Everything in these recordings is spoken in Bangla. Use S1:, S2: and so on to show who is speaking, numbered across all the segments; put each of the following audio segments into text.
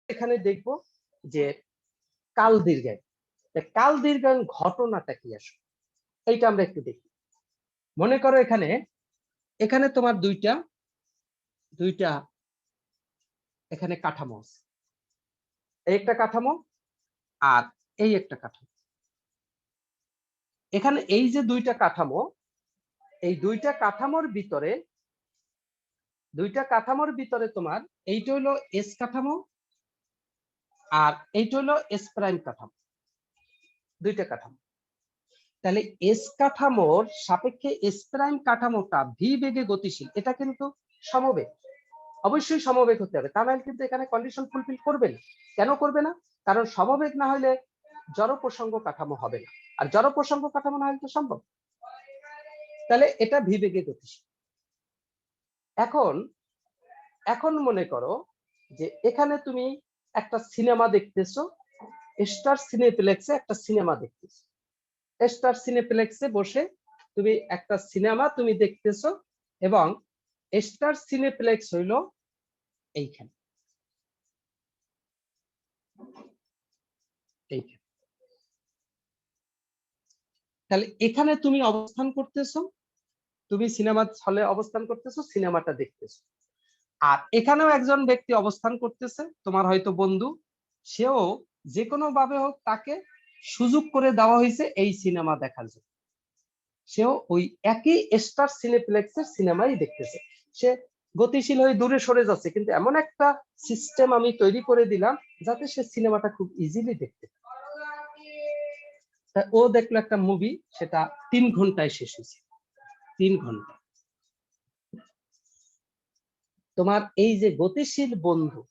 S1: এখানে দেখবো যে কাল দীর্ঘায়ন। কাল দীর্ঘায়ন ঘটনাটা কি আসলে, এইটা আমরা একটু দেখি। মনে করো এখানে এখানে তোমার দুইটা এখানে কাঠামো আছে, এই একটা কাঠামো আর এই একটা কাঠামো। এখানে এই যে দুইটা কাঠামো, এই দুইটা কাঠামোর ভিতরে তোমার এইটা হলো এস কাঠামো আর এইটা হলো এস প্রাইম কাঠামো, দুইটা কাঠামো। তাহলে এস কাঠামোর সাপেক্ষে এস প্রাইম কাঠামোটা ভি বেগে গতিশীল, এটা কিন্তু সমবেগ, অবশ্যই সমবেগ হতে হবে, তা নাহলে কিন্তু এখানে কন্ডিশন ফুলফিল করবে না। কেন করবে না? কারণ সমবেগ না হলে জড় প্রসঙ্গ কাঠামো হবে না, আর জড় প্রসঙ্গ কাঠামো না হলে তো সম্ভব। তাহলে এটা ভি বেগে গতিশীল। এখন মনে করো যে এখানে তুমি একটা সিনেমা দেখতেছো, স্টার সিনেপ্লেক্সে একটা সিনেমা দেখতেছো। স্টার সিনেপ্লেক্সে বসে তুমি একটা সিনেমা তুমি দেখতেছো, এবং স্টার সিনেপ্লেক্স হইল এইখানে, তাহলে এখানে তুমি অবস্থান করতেছো, তুমি সিনেমা হলে অবস্থান করতেছো, সিনেমাটা দেখতেছো। আর এখানেও একজন ব্যক্তি অবস্থান করতেছে, তোমার হয়তো বন্ধু, সেও যে কোনো ভাবে হোক তাকে সুযোগ করে দেওয়া হয়েছে এই সিনেমা দেখার জন্য, সেও ওই একই স্টার সিনেপ্লেক্সের সিনেমাই দেখতেছে। সে গতিশীল হয়ে দূরে সরে যাচ্ছে, কিন্তু এমন একটা সিস্টেম আমি তৈরি করে দিলাম যাতে সে সিনেমাটা খুব ইজিলি দেখতে পারে। ও দেখলো একটা মুভি, সেটা 3 ঘন্টায় শেষ হয়েছে, 3 ঘন্টা। তোমার এই যে গতিশীল বন্ধু,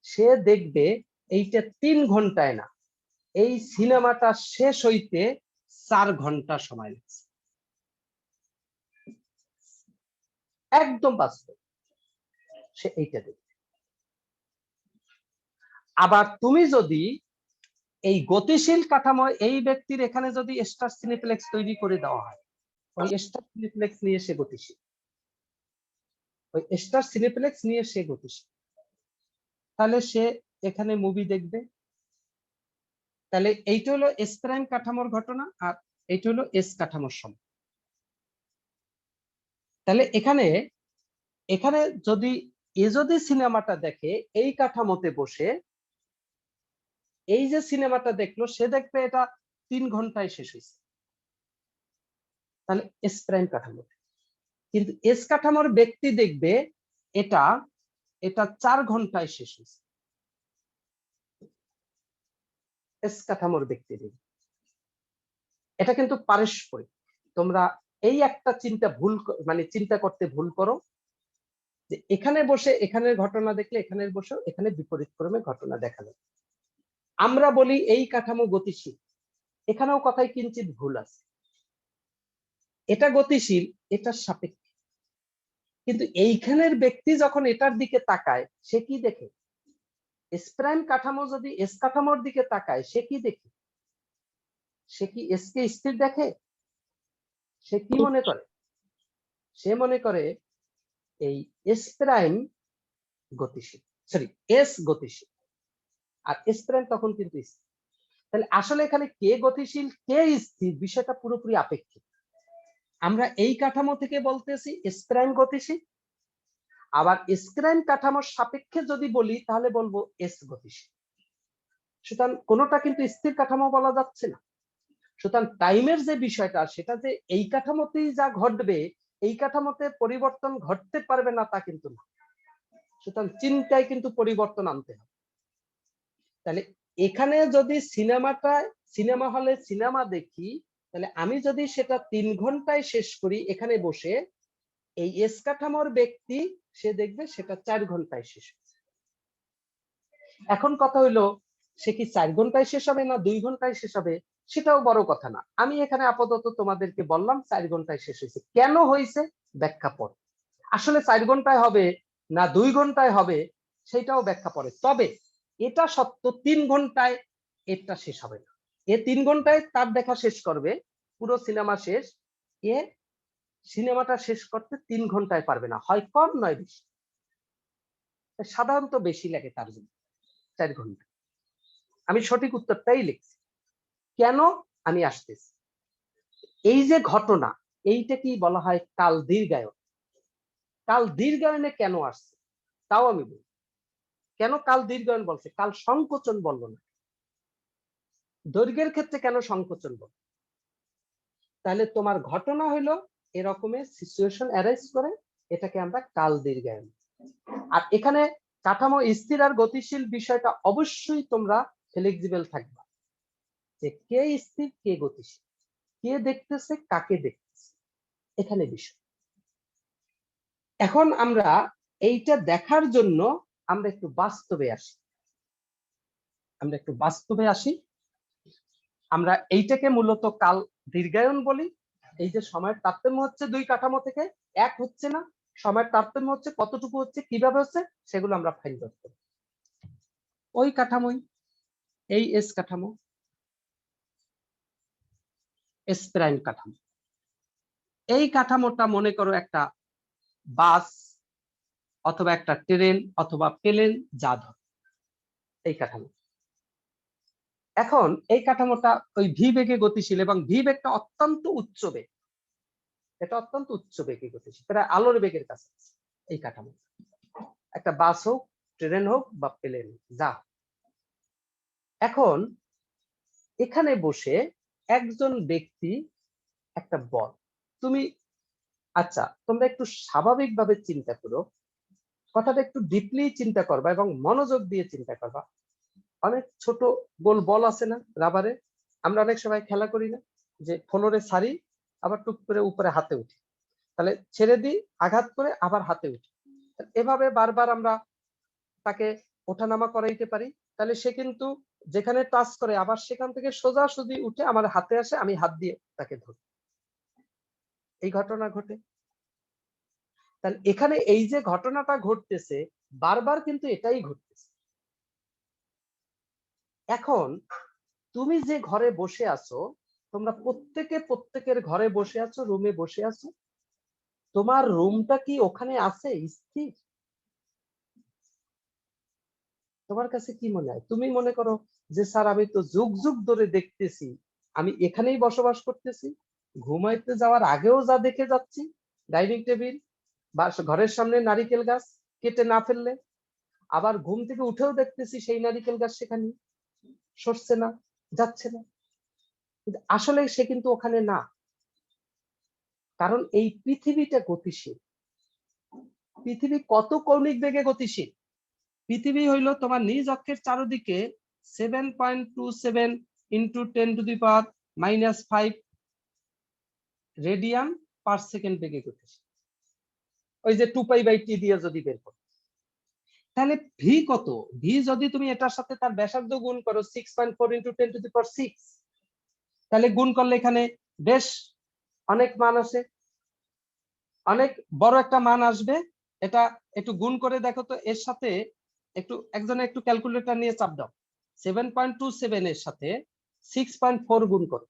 S1: সে দেখবে এইটা 3 ঘন্টায় না, এই সিনেমাটা শেষ হইতে 4 ঘন্টা সময় লাগছে, একদম বাস্তব, সে এইটা দেখবে। আবার তুমি যদি এই গতিশীল কাঠামো এই ব্যক্তির এখানে যদি স্টার সিনেপ্লেক্স তৈরি করে দেওয়া হয়, ওই স্টার সিনেপ্লেক্স নিয়ে সে গতিশীল, ওই স্টার সিনেপ্লেক্স নিয়ে সে গতিশীল, তাহলে সে এখানে মুভি দেখবে। তাহলে এইটা হলো এস প্রাইম কাঠামোর ঘটনা, আর এইটা হলো এস কাঠামোর সময়। তাহলে এখানে এখানে যদি সিনেমাটা দেখে এই কাঠামোতে বসে, এই যে সিনেমাটা দেখলো, সে দেখবে এটা 3 ঘন্টায় শেষ হয়েছে, তাহলে এস প্রাইম কাঠামোতে। কিন্তু এস কাঠামোর ব্যক্তি দেখবে এটা এটা 4 ঘন্টায় শেষ হয়েছে, এস কাঠামোর ব্যক্তি দেখবে। এটা কিন্তু পারস্পরিক। তোমরা এই একটা চিন্তা করতে ভুল করো যে এখানে বসে এখানের ঘটনা দেখলে এখানে বসে এখানে বিপরীত ক্রমে ঘটনা দেখা যাবে। আমরা বলি এই কাঠামো গতিশীল, এখানেও কথায় কিঞ্চিত ভুল আছে, এটা গতিশীল, এটার সাপেক্ষে। কিন্তু এইখানের ব্যক্তি যখন এটার দিকে তাকায়, সে কি দেখে? এস প্রাইম কাঠামো যদি এস কাঠামোর দিকে তাকায়, সে কি দেখে? সে কি এস কে স্থির দেখে? সে কি মনে করে? সে মনে করে এই এস প্রাইম গতিশীল, সরি এস গতিশীল, আর এস প্রাইম তখন কিন্তু স্থির। তাহলে আসলে এখানে কে গতিশীল কে স্থির, বিষয়টা পুরোপুরি আপেক্ষিক। আমরা এই কাঠামো থেকে বলতেছি এস প্রাইম গতিশীল, আবার এস প্রাইম কাঠামোর সাপেক্ষে যদি বলি তাহলে বলবো এস গতিশীল। সুতরাং কোনোটা কিন্তু স্থির কাঠামো বলা যাচ্ছে না। সুতরাং টাইমের যে বিষয়টা, সেটা যে এই কাঠামোতেই যা ঘটবে, এই কাঠামোতে পরিবর্তন ঘটতে পারবে না তা কিন্তু না। সুতরাং চিন্তায় কিন্তু পরিবর্তন আনতে হবে। তাহলে এখানে যদি সিনেমা হলে সিনেমা দেখি, তাহলে আমি যদি সেটা 3 ঘন্টায় শেষ করি এখানে বসে, এই এস কাঠামোর ব্যক্তি সে দেখবে সেটা 4 ঘন্টায় শেষ হচ্ছে। এখন কথা হইলো, সে কি 4 ঘন্টায় শেষ হবে না 2 ঘন্টায় শেষ হবে, সেটাও বড় কথা না। আমি এখানে আপাতত তোমাদেরকে বললাম 4 ঘন্টায় শেষ হয়েছে। কেন হয়েছে ব্যাখ্যা পরে। আসলে 4 ঘন্টায় হবে না 2 ঘন্টায় হবে, সেটাও ব্যাখ্যা পরে। তবে এটা সত্য 3 ঘন্টায় এটা শেষ হবে না। 3 ঘন্টায় তার দেখা শেষ করবে, পুরো সিনেমা শেষ। এ সিনেমাটা শেষ করতে 3 ঘন্টায় পারবে না, হয় কম নয় বেশি। সাধারণত বেশি লাগে তার জন্য 4 ঘন্টা। আমি সঠিক উত্তরটাই লিখছি। কেন আমি আসতেছি। এই যে ঘটনা, এইটা কি বলা হয় কাল দীর্ঘায়ন। কাল দীর্ঘায়নে কেন আসছে তাও আমি বলি। কেন কাল দীর্ঘায়ন বলছে, কাল সংকোচন বলল না। দৈর্ঘ্যের ক্ষেত্রে কেন সংকোচন বল? তাহলে তোমার ঘটনা হইলো এরকমের সিচুয়েশন অ্যারাইজ করে, এটাকে আমরা কাল দীর্ঘায়ন। আর এখানে কাঠামো স্থির আর গতিশীল বিষয়টা অবশ্যই তোমরা ফ্লেক্সিবল থাকবা, যে কে স্থির কে গতিশীল, কে দেখতেছে কাকে দেখতেছে, এখানে বিষয়। এখন আমরা এইটা দেখার জন্য আমরা একটু বাস্তবে আসি। আমরা এইটাকে মূলত কাল দীর্ঘায়ন বলি। এই যে সময়ের তারতম্য হচ্ছে দুই কাঠামো থেকে, এক হচ্ছে না, সময়ের তারতম্য হচ্ছে, কতটুকু হচ্ছে, কিভাবে হচ্ছে, সেগুলো আমরা ফাইন্ড আউট করি। ওই কাঠামোই, এই এস কাঠামো, এস প্রাইম কাঠামো। এই কাঠামোটা মনে করো একটা বাস অথবা একটা ট্রেন অথবা প্লেন, যা ধর এই কাঠামো। এখন এই কাঠামোটা ওই ভি বেগে গতিশীল, এবং ভি বেগটা অত্যন্ত উচ্চ বেগ। এটা অত্যন্ত উচ্চ বেগে গতিশীল, প্রায় আলোর বেগের কাছে। এই কাঠামো একটা বাস হোক, ট্রেন হোক বা প্লেন, যা। এখন এখানে বসে একজন ব্যক্তি একটা বল, তুমি আচ্ছা তোমরা একটু স্বাভাবিকভাবে চিন্তা করো, কথাটা একটু ডিপলি চিন্তা করবা এবং মনোযোগ দিয়ে চিন্তা করবা। অনেক ছোট গোল বল আছে না রাবারে, আমরা অনেক সময় খেলা করি না, যে ফ্লোরে ছাড়ি আবার টুক করে উপরে হাতে উঠি, তাহলে ছেড়ে দিই, আঘাত করে আবার হাতে উঠি, এভাবে বারবার আমরা তাকে ওঠানামা করাইতে পারি। তাহলে সে কিন্তু যেখানে টাচ করে আবার সেখান থেকে সোজাসুজি উঠে আমার হাতে আসে, আমি হাত দিয়ে তাকে ধরি, এই ঘটনা ঘটে। তাহলে এখানে এই যে ঘটনাটা ঘটতেছে বারবার, কিন্তু এটাই ঘটতেছে। এখন তুমি যে ঘরে বসে আছো, তোমরা প্রত্যেকের ঘরে বসে আছো, রুমে বসে আছো, তোমার রুমটা কি ওখানে আছে স্থির? তোমার কাছে কি মনে হয়? তুমি মনে করো যে স্যার আমি তো যুগ যুগ ধরে দেখতেছি, আমি এখানেই বসবাস করতেছি, ঘুমাইতে যাওয়ার আগেও যা দেখে যাচ্ছি, ডাইনিং টেবিল বা ঘরের সামনে নারিকেল গাছ কেটে না ফেললে, আবার ঘুম থেকে উঠেও দেখতেছি সেই নারিকেল গাছ সেখানে সরছে না, যাচ্ছে না, কিন্তু আসলে সে কিন্তু ওখানে না। কারণ এই পৃথিবীটা গতিশীল। পৃথিবী কত কৌণিক বেগে গতিশীল? পৃথিবী হইল তোমার নিজ অক্ষের চারদিকে 7.27 ইন্টু 10⁻⁻5 রেডিয়ান পার সেকেন্ড বেগে গতিশীল। ওই যে 2π/t দিয়ে যদি বের করো, তাহলে ভি কত? ভি যদি তুমি এটার সাথে তার ব্যাসার্ধ গুণ করো 6.4 ইন্টু 10⁶, তাহলে গুণ করলে এখানে বেশ অনেক মান আসে, অনেক বড় একটা মান আসবে। এটা একটু গুণ করে দেখো তো, এর সাথে একজনে একটু ক্যালকুলেটর নিয়ে চাপ দাও। 7.27 এর সাথে 6.4 গুণ করো।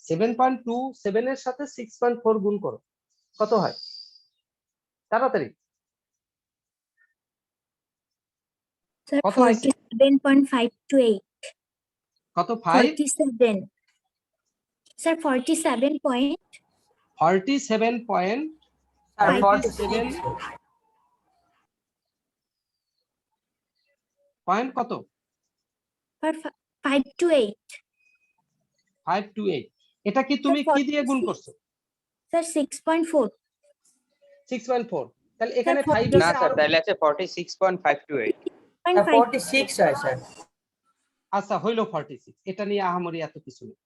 S1: 7.27 এর সাথে 6.4 গুণ করো, কত হয়? তাড়াতাড়ি। কত হয়েছে?
S2: 47.528
S1: কত? 5
S2: 47 স্যার 47 পয়েন্ট
S1: 47 পয়েন্ট 47 পয়েন্ট কত?
S2: 528
S1: 528। এটা কি তুমি কি দিয়ে গুণ করছো?
S2: স্যার 6.4
S1: 6.4। তাহলে এখানে 5
S3: না
S1: আছে
S3: স্যার,
S1: আর
S3: তাহলে আছে 46.528।
S4: 46 হয় স্যার।
S1: আচ্ছা হইলো 46, এটা নিয়ে আহামরি এত কিছু নেই।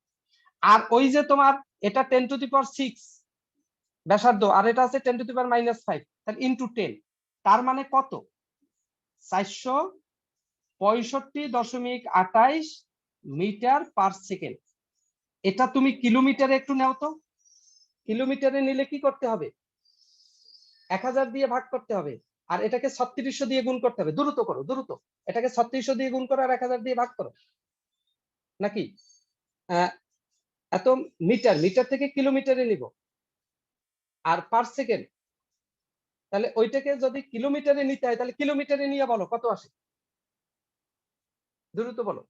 S1: আর ওই যে তোমার এটা 10⁶ ব্যাসার্ধ, আর এটা আছে 10⁻⁻5, তাহলে ইনটু 10, তার মানে কত? 465.28 মিটার পার সেকেন্ড। এটা তুমি কিলোমিটারে একটু নাও তো, কিলোমিটারে নিলে কি করতে হবে? 1000 দিয়ে ভাগ করতে হবে, আর এটাকে 3600 দিয়ে গুণ করতে হবে। দ্রুত করো, দ্রুত, এটাকে 3600 দিয়ে গুণ করো আর 1000 দিয়ে ভাগ করো, নাকি এত মিটার থেকে কিলোমিটারে নিব, আর পার সেকেন্ড, তাহলে ওইটাকে যদি কিলোমিটারে নিতে হয় তাহলে কিলোমিটারে নিয়ে বলো কত আসে, দ্রুত বলো।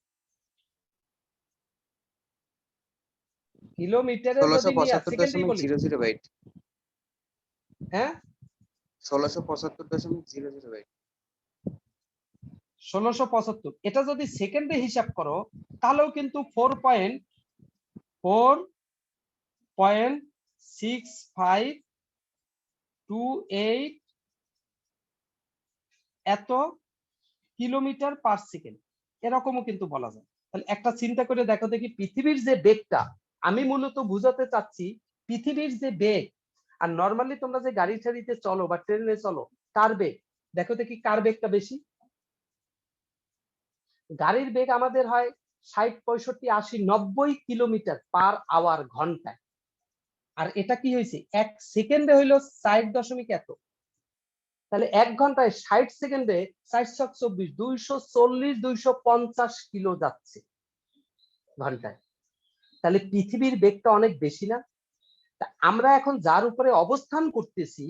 S1: কিলোমিটারে যদি নিয়ে সেকেন্ডেই বলি,
S3: 1675.008।
S1: হ্যাঁ
S3: 1675.008।
S1: 1675, এটা যদি সেকেন্ডে হিসাব করো তাহলেও কিন্তু 4.6528 এত কিলোমিটার পার সেকেন্ড, এরকমও কিন্তু বলা যায়। তাহলে একটা চিন্তা করে দেখো দেখি, পৃথিবীর যে বেগটা, আমি মূলত বুঝাতে চাচ্ছি পৃথিবীর যে বেগ আর নর্মালি তোমরা যে গাড়ি টাড়িতে চলো বা ট্রেনে চলো তার বেগ, দেখো দেখি কার বেগটা বেশি। গাড়ির বেগ আমাদের হয় 60, 65, 80, 90 কিলোমিটার পার আওয়ার, ঘন্টায়। আর এটা কি হয়েছে, 1 সেকেন্ডে হইলো 60 এত। তাহলে 1 ঘন্টায় 60 সেকেন্ডে 424, 240, 250 কিলো যাচ্ছে ঘন্টায়। তাহলে পৃথিবীর বেগটা অনেক বেশি না? তা আমরা এখন যার উপরে অবস্থান করতেছি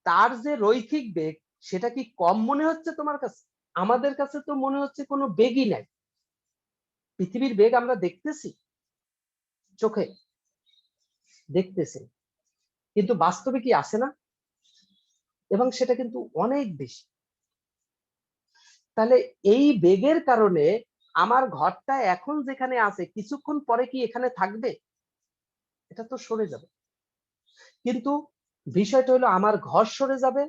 S1: তার যে রৈখিক বেগ, সেটা কি কম মনে হচ্ছে তোমার কাছে? আমাদের কাছে তো মনে হচ্ছে কোনো বেগই নাই। পৃথিবীর বেগ আমরা দেখতেছি, চোখে দেখতেছি, কিন্তু বাস্তবে কি আসে না? এবং সেটা কিন্তু অনেক বেশি। তাহলে এই বেগের কারণে আমার ঘরটা এখন যেখানে আছে কিছুক্ষণ পরে কি এখানে থাকবে? এটা তো সরে যাবে। কিন্তু বিষয়টা হলো আমার ঘর সরে যাবে,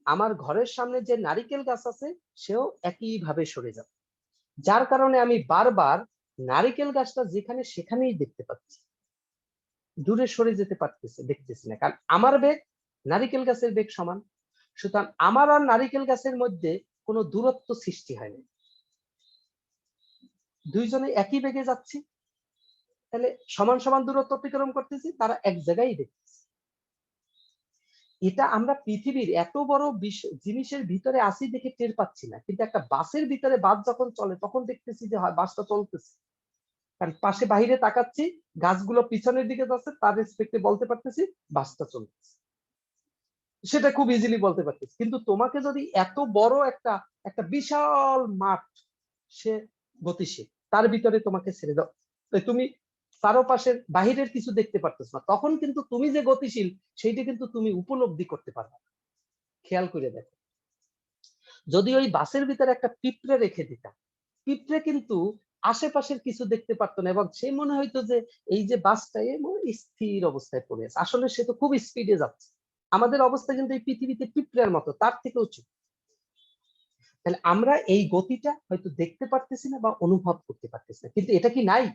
S1: আমার ঘরের সামনে যে নারিকেল গাছ আছে সেও একইভাবে সরে যাবে। যার কারণে আমি বারবার নারিকেল গাছটা যেখানে সেখানেই দেখতে পাচ্ছি, দূরে সরে যেতে পারতেছি দেখতেছি না, কারণ আমার বেগ নারিকেল গাছের বেগ সমান। সুতরাং আমার আর নারিকেল গাছের মধ্যে কোনো দূরত্ব সৃষ্টি হয়নি, দুইজনে একই বেগে যাচ্ছি। তাহলে সমান সমান দূরত্ব অতিক্রম করতেছি, তারা এক জায়গায় দেখতেছি। এটা আমরা পৃথিবীর এত বড় জিনিসের ভিতরে আসি দেখে টের পাচ্ছি না, কিন্তু একটা বাসের ভিতরে বাস যখন চলে তখন দেখতেছি যে হয় বাসটা চলতেছে, কারণ পাশে বাইরে তাকাচ্ছি, গাছগুলো পিছনের দিকে যাচ্ছে, তার রেসপেক্টে বলতে পারতেছি বাসটা চলতেছে, সেটা খুব ইজিলি বলতে পারতেছি। কিন্তু তোমাকে যদি এত বড় একটা একটা বিশাল মাঠ, সে গতিশীল, তার ভিতরে তোমাকে ছেড়ে দাও, তুমি চারপাশের বাহিরের কিছু দেখতে পারতেছ না, তখন কিন্তু তুমি যে গতিশীল সেইটা কিন্তু তুমি উপলব্ধি করতে পারবে। খেয়াল করে দেখো, যদি ওই বাসের ভিতরে একটা পিঁপড়ে রেখে দিতাম, পিঁপড়ে কিন্তু আশেপাশের কিছু দেখতে পারতো না, এবং সে মনে হইতো যে এই যে বাসটা স্থির অবস্থায় পড়ে আছে, আসলে সে তো খুব স্পিডে যাচ্ছে। আমাদের অবস্থা কিন্তু এই পৃথিবীতে পিঁপড়ের মতো, তার থেকে উঁচু। তাহলে আমরা এই গতিটা হয়তো দেখতে পারতেছি না বা অনুভব করতে পারতেছি না, কিন্তু এটা কি নাই?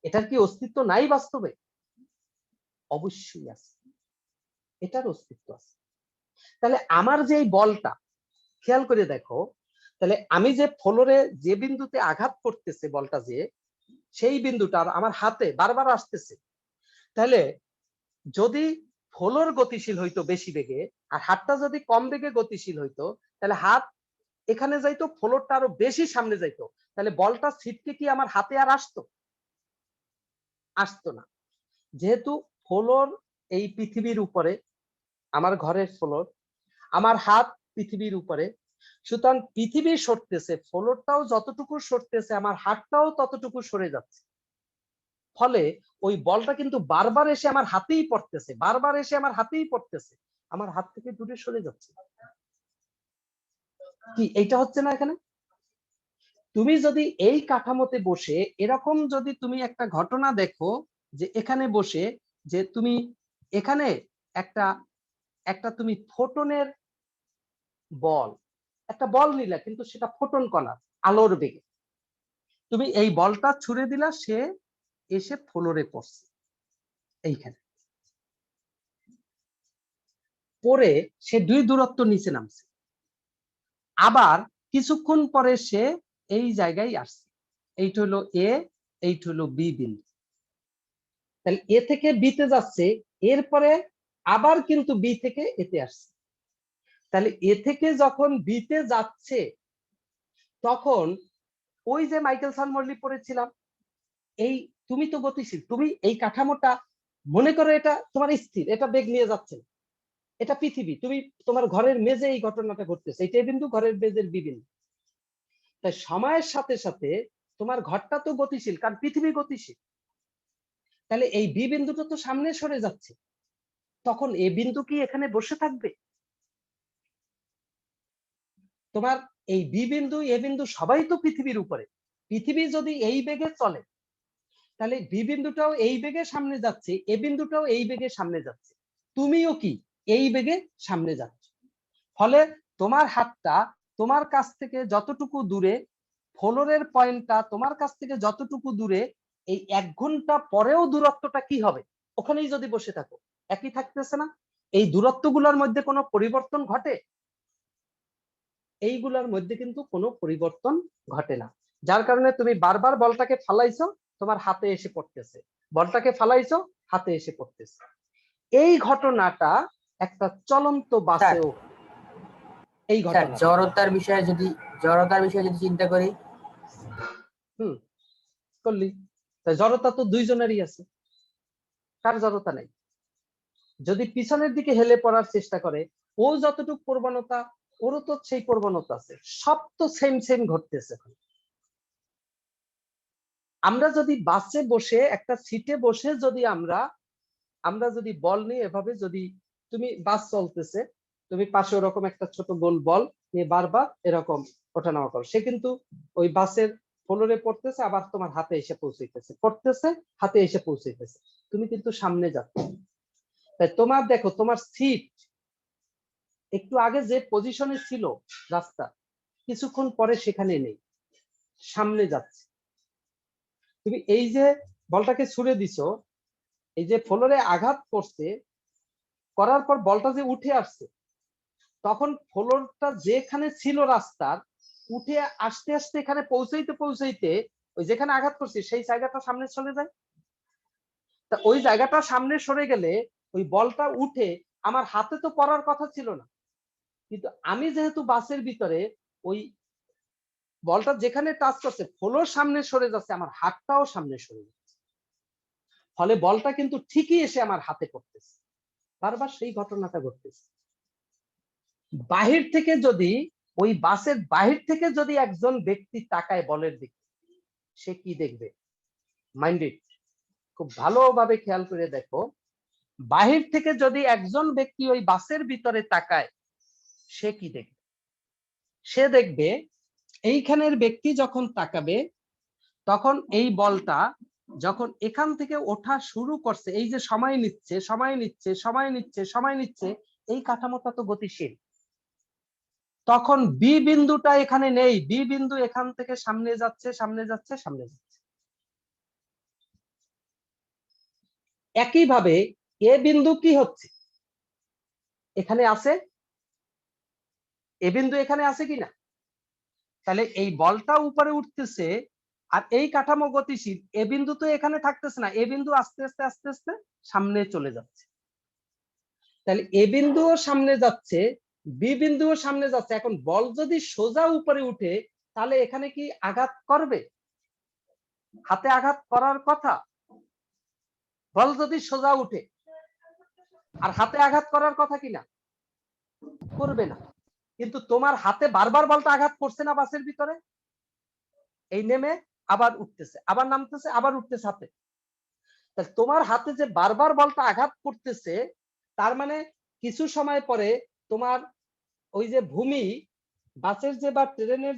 S1: এটার কি অস্তিত্ব নাই বাস্তবে? অবশ্যই আছে, এটার অস্তিত্ব আছে। তাহলে আমার যে এই বলটা, খেয়াল করে দেখো, তাহলে আমি যে ফ্লোরে যে বিন্দুতে আঘাত করতেছে বলটা, যে সেই বিন্দুটা আমার হাতে বারবার আসতেছে, তাহলে যদি ফ্লোর গতিশীল হইতো বেশি বেগে আর হাতটা যদি কম বেগে গতিশীল হইতো, তাহলে হাত এখানে যাইতো, ফ্লোরটা আরো বেশি সামনে যাইতো, তাহলে বলটা ছিটকে কি আমার হাতে আর আসতো? আসতো না। যেহেতু ফ্লোর এই পৃথিবীর উপরে, আমার ঘরের ফ্লোর, আমার হাত পৃথিবীর উপরে, সুতরাং পৃথিবী সরতেছে, ফ্লোরটাও যতটুকু সরতেছে আমার হাতটাও ততটুকু সরে যাচ্ছে। ফলে ওই বলটা কিন্তু বারবার এসে আমার হাতেই পড়তেছে, বারবার এসে আমার হাতেই পড়তেছে, আমার হাত থেকে দূরে সরে যাচ্ছে। কি এইটা হচ্ছে না এখানে? তুমি যদি এই কাঠামোতে বসে এরকম যদি তুমি একটা ঘটনা দেখো, যে এখানে বসে যে তুমি এখানে একটা একটা তুমি ফোটনের বল, একটা বল নিলা, কিন্তু সেটা ফোটন কণা, আলোর বেগে তুমি এই বলটা ছুড়ে দিলা, সে এসে ফ্লোরে পড়ছে, এইখানে পরে সে দুই দূরত্ব নিচে নামছে, আবার কিছুক্ষণ পরে সে এই জায়গায় আসছে, এইটা হলো এ, এইটা হলো বি বিন্দু। তাহলে এ থেকে বিতে যাচ্ছে, এরপরে আবার কিন্তু বি থেকে এতে আসছে। তাহলে এ থেকে যখন বিতে যাচ্ছে, তখন ওই যে মাইকেল সানমর্লি পড়েছিলাম, এই তুমি তো গতিশীল, তুমি এই কাঠামোটা মনে করো এটা তোমার স্থির, এটা বেগ নিয়ে যাচ্ছে, এটা পৃথিবী, তুমি তোমার ঘরের মেঝে এই ঘটনাটা ঘটতেছে, এটা বিন্দু, ঘরের মেঝের বি বিন্দু। তাই সময়ের সাথে সাথে তোমার ঘরটা তো গতিশীল, কারণ পৃথিবী গতিশীল। তাহলে এই বি বিন্দুটা তো সামনে সরে যাচ্ছে, তখন এ বিন্দু কি এখানে বসে থাকবে? তোমার এই বি বিন্দু এ বিন্দু সবাই তো পৃথিবীর উপরে। পৃথিবী যদি এই বেগে চলে, তাহলে বি বিন্দুটাও এই বেগে সামনে যাচ্ছে, এ বিন্দুটাও এই বেগে সামনে যাচ্ছে, তুমিও কি এই বেগে সামনে যাচ্ছ। ফলে তোমার হাতটা তোমার কাছ থেকে যতটুকু দূরে, ফ্লোরের পয়েন্টটা তোমার কাছ থেকে যতটুকু দূরে, এই 1 ঘন্টা পরেও দূরত্বটা কি হবে? ওখানেই যদি বসে থাকো একই থাকতেছে না? এই দূরত্বগুলোর মধ্যে কোনো পরিবর্তন ঘটে? এইগুলোর মধ্যে কিন্তু কোনো পরিবর্তন ঘটে না, যার কারণে তুমি বারবার বলটাকে ফালাইছো, তোমার হাতে এসে পড়তেছে, বলটাকে ফালাইছো, হাতে এসে পড়তেছে। এই ঘটনাটা একটা চলন্ত বাসেও এই
S4: স্যার
S1: ঘটনা।
S4: জড়তার বিষয়ে যদি চিন্তা করি,
S1: করলি, জড়তা তো দুইজনেরই আছে, কার জড়তা নাই? যদি পিছনের দিকে হেলে পড়ার চেষ্টা করে, ও যতটুকু প্রবণতা, ওরও তো সেই প্রবণতা আছে, সব তো সেম সেম ঘটতেছে। আমরা যদি বাসে বসে, একটা সিটে বসে যদি আমরা যদি বল নিয়ে এভাবে, যদি তুমি বাস চলতেছে, তুমি পাশে ওরকম একটা ছোট গোল বল নিয়ে বারবার এরকম ওঠানামা করো, সে কিন্তু ওই বাসের ফ্লোরে পড়তেছে, আবার তোমার হাতে এসে পৌঁছাইতেছে, পড়তেছে, হাতে এসে পৌঁছাইতেছে, তুমি কিন্তু সামনে যাচ্ছ। তাই তোমার দেখো, তোমার সিট একটু আগে যে পজিশনে ছিল রাস্তা, কিছুক্ষণ পরে সেখানে নেই, সামনে যাচ্ছে। তুমি এই যে বলটাকে ছুড়ে দিছো, এই যে ফ্লোরে আঘাত করছে, করার পর বলটা যে উঠে আসছে, তখন ফ্লোরটা যেখানে ছিল রাস্তার, উঠে আসতে আসতে এখানে পৌঁছাইতে পৌঁছাইতে ওই যেখানে আঘাত করছে সেই জায়গাটা সামনে চলে যায়। তা ওই জায়গাটা সামনে সরে গেলে ওই বলটা উঠে আমার হাতে তো পড়ার কথা ছিল না, কিন্তু আমি যেহেতু বাসের ভিতরে, ওই বলটা যেখানে টাচ করছে ফ্লোর সামনে সরে যাচ্ছে, আমার হাতটাও সামনে সরে যাচ্ছে, ফলে বলটা কিন্তু ঠিকই এসে আমার হাতে পড়তেছে। বারবার সেই ঘটনাটা ঘটতেছে। বাহির থেকে যদি, ওই বাসের বাহির থেকে যদি একজন ব্যক্তি তাকায় বলের দিকে, সে কি দেখবে? মাইন্ডেড, খুব ভালোভাবে খেয়াল করে দেখো, বাহির থেকে যদি একজন ব্যক্তি ওই বাসের ভিতরে তাকায়, সে কি দেখবে? সে দেখবে এইখানের ব্যক্তি যখন তাকাবে, তখন এই বলটা যখন এখান থেকে ওঠা শুরু করছে, এই যে সময় নিচ্ছে সময় নিচ্ছে সময় নিচ্ছে সময় নিচ্ছে, এই কাঠামোটা তো গতিশীল, তখন বি বিন্দুটা এখানে নেই, বি বিন্দু এখান থেকে সামনে যাচ্ছে সামনে যাচ্ছে সামনে যাচ্ছে। একইভাবে এ বিন্দু কি হচ্ছে? এখানে আছে, এ বিন্দু এখানে আছে কিনা? তাহলে এই বলটা উপরে উঠতেছে, আর এই কাঠামো গতিশীল, এ বিন্দু তো এখানে থাকতেছে না, এ বিন্দু আস্তে আস্তে আস্তে আস্তে সামনে চলে যাচ্ছে। তাহলে এ বিন্দুও সামনে যাচ্ছে, বি বিন্দুও সামনে যাচ্ছে। এখন বল যদি সোজা উপরে উঠে, তাহলে এখানে কি আঘাত করবে? হাতে আঘাত করার কথা। বল যদি সোজা উঠে, আর হাতে আঘাত করার কথা কিনা? করবে না। কিন্তু তোমার হাতে বারবার বলটা আঘাত করছে না বাসের ভিতরে? এই নেমে আবার উঠতেছে, আবার নামতেছে, আবার উঠতেছে হাতে। তাহলে তোমার হাতে যে বারবার বলটা আঘাত করতেছে, তার মানে কিছু সময় পরে তোমার ওই যে ভূমি, বাসের যে বা ট্রেনের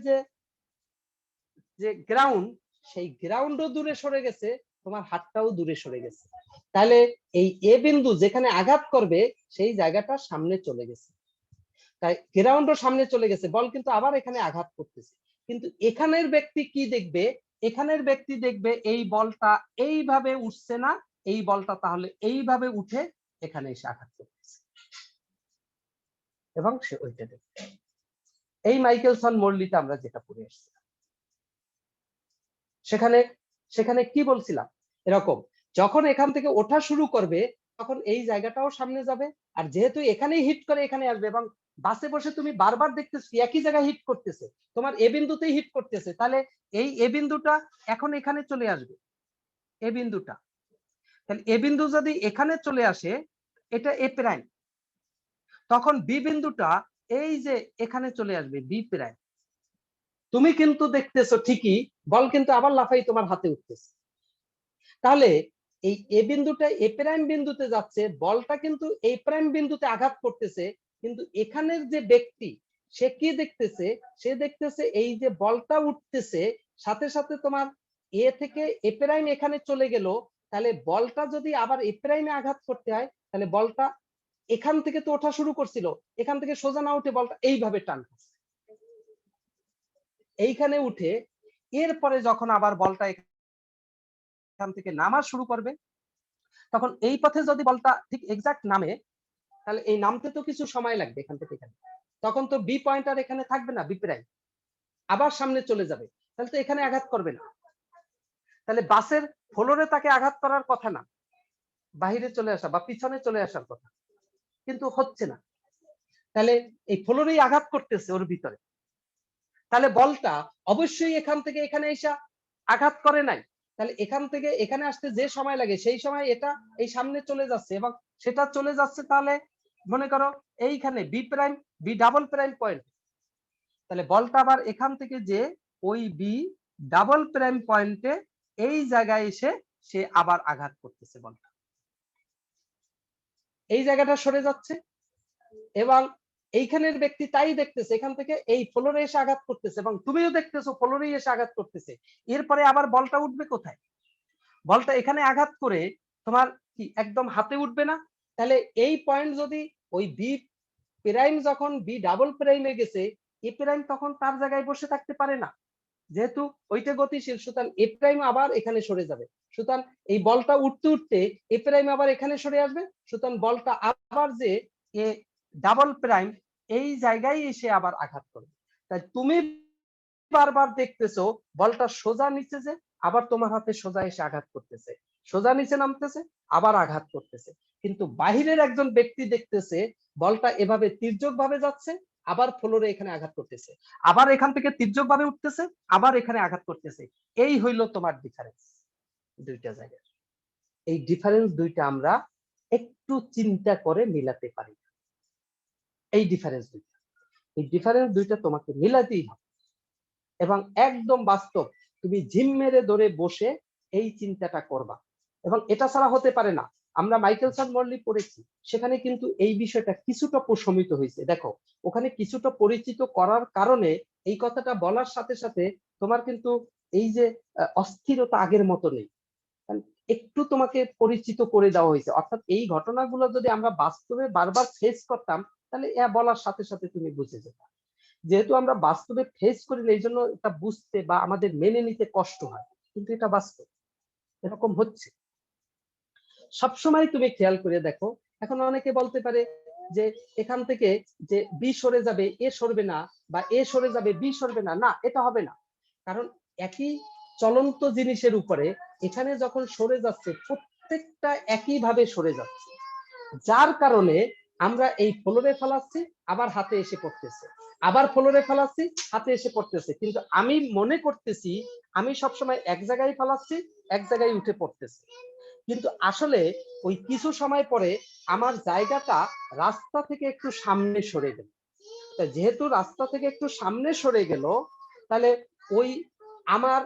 S1: যে গ্রাউন্ড, সেই গ্রাউন্ডও দূরে সরে গেছে, তোমার হাতটাও দূরে সরে গেছে। তাহলে এই এ বিন্দু যেখানে আঘাত করবে, সেই জায়গাটা সামনে চলে গেছে, তাই গ্রাউন্ডও সামনে চলে গেছে, বল কিন্তু আবার এখানে আঘাত করতেছে। কিন্তু এখানের ব্যক্তি কি দেখবে? এখানের ব্যক্তি দেখবে এই বলটা এইভাবে উঠছে না, এই বলটা তাহলে এইভাবে উঠে এখানে এসে আঘাত করতেছে, এবং সে ওইটা দেখবে। এই মাইকেলসন মর্লিটা আমরা যেটা পড়ে এসেছিলাম, সেখানে সেখানে কি বলছিলাম? এরকম যখন এখান থেকে ওঠা শুরু করবে, তখন এই জায়গাটাও সামনে যাবে, আর যেহেতু এখানেই হিট করে এখানে আসবে, এবং বাসে বসে তুমি বারবার দেখতেছি একই জায়গায় হিট করতেছে, তোমার এ বিন্দুতেই হিট করতেছে, তাহলে এই এ বিন্দুটা এখন এখানে চলে আসবে, এ বিন্দুটা। তাহলে এ বিন্দু যদি এখানে চলে আসে, এটা এ প্রাইম, তখন বি বিন্দুটা এই যে এখানে চলে আসবে বি প্রাইম। তুমি কিন্তু দেখতেছো ঠিকই বল কিন্তু আবার লাফাই তোমার হাতে উঠতেছে। তাহলে এই এ বিন্দুটা এ প্রাইম বিন্দুতে যাচ্ছে, বলটা কিন্তু এ প্রাইম বিন্দুতে আঘাত করতেছে, কিন্তু এখানের যে ব্যক্তি সে কি দেখতেছে, সে দেখতেছে এই যে বলটা উঠতেছে সাথে সাথে তোমার এ থেকে এ প্রাইম এখানে চলে গেল, তাহলে বলটা যদি আবার এ প্রাইমে আঘাত করতে হয় তাহলে বলটা এখান থেকে তো ওঠা শুরু করছিল, এখান থেকে সোজা না উঠে বলটা এইভাবে টানতেছে, এইখানে উঠে এরপরে যখন আবার বলটা এখান থেকে নামা শুরু করবে, তখন এই পথে যদি বলটা ঠিক এক্সাক্ট নামে, তাহলে এই নামতে তো কিছু সময় লাগবে এখান থেকে এখানে, তখন তো বি পয়েন্ট আর এখানে থাকবে না, বি প্রাইম আবার সামনে চলে যাবে, তাহলে তো এখানে আঘাত করবে না। তাহলে বাসের ফ্লোরে তাকে আঘাত করার কথা না, বাহিরে চলে আসা বা পিছনে চলে আসার কথা, কিন্তু হচ্ছে না। তাহলে এই ফ্লোরেই আঘাত করতেছে ওর ভিতরে, তাহলে বলটা অবশ্যই এখান থেকে এখানে এসে আঘাত করে নাই, তাহলে এখান থেকে এখানে আসতে যে সময় লাগে সেই সময় এটা এই সামনে চলে যাচ্ছে এবং সেটা চলে যাচ্ছে, তাহলে মনে করো এইখানে B prime B double prime point, তাহলে বলটা আবার এখান থেকে যে ওই বি ডাবল প্রাইম পয়েন্টে এই জায়গায় এসে সে আবার আঘাত করতেছে, বলটা এই জায়গাটা সরে যাচ্ছে এবং এইখানের ব্যক্তি তাই দেখতেছে এখান থেকে এই ফ্লোরে এসে আঘাত করতেছে এবং তুমিও দেখতেছো ফ্লোরেই এসে আঘাত করতেছে। এরপরে আবার বলটা উঠবে কোথায়? বলটা এখানে আঘাত করে তোমার কি একদম হাতে উঠবে না? তাহলে এই পয়েন্ট যদি ওই বি প্রাইম যখন বি ডাবল প্রাইমে গেছে, এ প্রাইম তখন তার জায়গায় বসে থাকতে পারে না, যেহেতু ওইটা গতিশীল, সুতরাং এ প্রাইম আবার এখানে সরে যাবে, সুতরাং এই বলটা উঠতে উঠতে এ প্রাইম আবার এখানে সরে আসবে, সুতরাং বলটা আবার যে এ ডাবল প্রাইম এই জায়গায় এসে আবার আঘাত করবে। তাই তুমি বারবার দেখতেছো বলটা সোজা নিচে যে আবার তোমার হাতে সোজা এসে আঘাত করতেছে, সোজা নিচে নামতেছে আবার আঘাত করতেছে, কিন্তু বাহিরের একজন ব্যক্তি দেখতেছে বলটা এভাবে তির্যক ভাবে যাচ্ছে, আবার ফ্লোরে এখানে আঘাত করতেছে, আবার এখান থেকে তির্যক ভাবে উঠতেছে, আবার এখানে আঘাত করতেছে। এই হইল তোমার ডিফারেন্স দুইটা জায়গায়। এই ডিফারেন্স দুইটা আমরা একটু চিন্তা করে মিলাতে পারি, এই ডিফারেন্স দুইটা, এই ডিফারেন্স দুইটা তোমাকে মিলাতেই হবে এবং একদম বাস্তব তুমি ঝিম মেরে ধরে বসে এই চিন্তাটা করবা, এবং এটা ছাড়া হতে পারে না। আমরা মাইকেলসন মর্লি পড়েছি, সেখানে কিন্তু এই বিষয়টা কিছুটা প্রশমিত হয়েছে। দেখো ওখানে কিছুটা পরিচিত করার কারণে এই কথাটা বলার সাথে সাথে তোমার কিন্তু এই যে অস্থিরতা আগের মতো নেই, একটু তোমাকে পরিচিত করে দেওয়া হয়েছে, অর্থাৎ এই ঘটনাগুলো যদি আমরা বাস্তবে বারবার ফেস করতাম তাহলে বলার সাথে সাথে তুমি বুঝে যেতে। যেহেতু আমরা বাস্তবে ফেস করি না, এই জন্য এটা বুঝতে বা আমাদের মেনে নিতে কষ্ট হয়, কিন্তু এটা বাস্তব, এরকম হচ্ছে। সবসময় তুমি খেয়াল করে দেখো, এখন অনেকে বলতে পারে যে এখান থেকে যে বি সরে যাবে এ সরবে না, বা এ সরে যাবে বি সরবে না, না এটা হবে না, কারণ একই চলন্ত জিনিসের উপরে এখানে যখন সরে যাচ্ছে প্রত্যেকটা একই ভাবে সরে যাচ্ছে, যার কারণে আমরা এই ফ্লোরে ফেলাচ্ছি আবার হাতে এসে পড়তেছে, আবার ফ্লোরে ফেলাচ্ছি হাতে এসে পড়তেছে, কিন্তু আমি মনে করতেছি আমি সবসময় এক জায়গায় ফেলাচ্ছি এক জায়গায় উঠে পড়তেছে, কিন্তু আসলে ওই কিছু সময় পরে আমার জায়গাটা রাস্তা থেকে একটু সামনে সরে গেল, যেহেতু রাস্তা থেকে একটু সামনে সরে গেল, তাহলে ওই আমার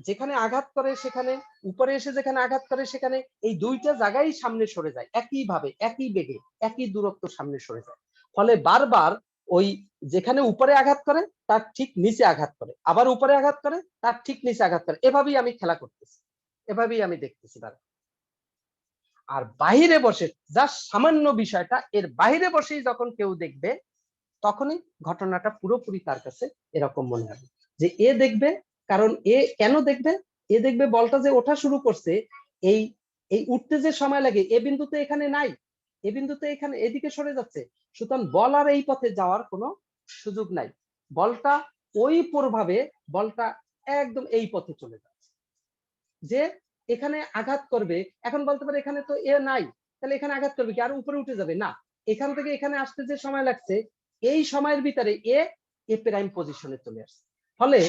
S1: যেখানে আঘাত করে সেখানে উপরে এসে যেখানে আঘাত করে সেখানে এই দুইটা জায়গায় সামনে সরে যায়, একই ভাবে একই বেগে একই দূরত্ব সামনে সরে যায়, ফলে বারবার ওই যেখানে উপরে আঘাত করে তার ঠিক নিচে আঘাত করে, আবার উপরে আঘাত করে তার ঠিক নিচে আঘাত করে, এভাবেই আমি খেলা করতেছি, এভাবেই আমি দেখতেছি। আর বাহিরে বসে যা সামান্য বিষয়টা এর বাহিরে বসেই যখন কেউ দেখবে তখনই ঘটনাটা পুরোপুরি তার কাছে এরকম মনে হবে যে এ দেখবে, কারণ এ কেন দেখবে, এ দেখবে বলটা যে ওঠা শুরু করছে, এই এই উঠতে যে সময় লাগে এ বিন্দুতে এখানে নাই, এ বিন্দুতে এখানে এদিকে সরে যাচ্ছে, সুতরাং বল আর এই পথে যাওয়ার কোনো সুযোগ নাই, বলটা ওই প্রভাবে বলটা একদম এই পথে চলে যাচ্ছে, যে এখানে আঘাত করবে, এখন বলতে পারে এখানে তো এ নাই, তাহলে এখানে আঘাত করবে কি আর উপরে উঠে যাবে না, এখান থেকে এখানে আসতে যে সময় লাগছে এই সময়ের ভিতরে এ প্রাইম পজিশনে চলে আসছে, ফলে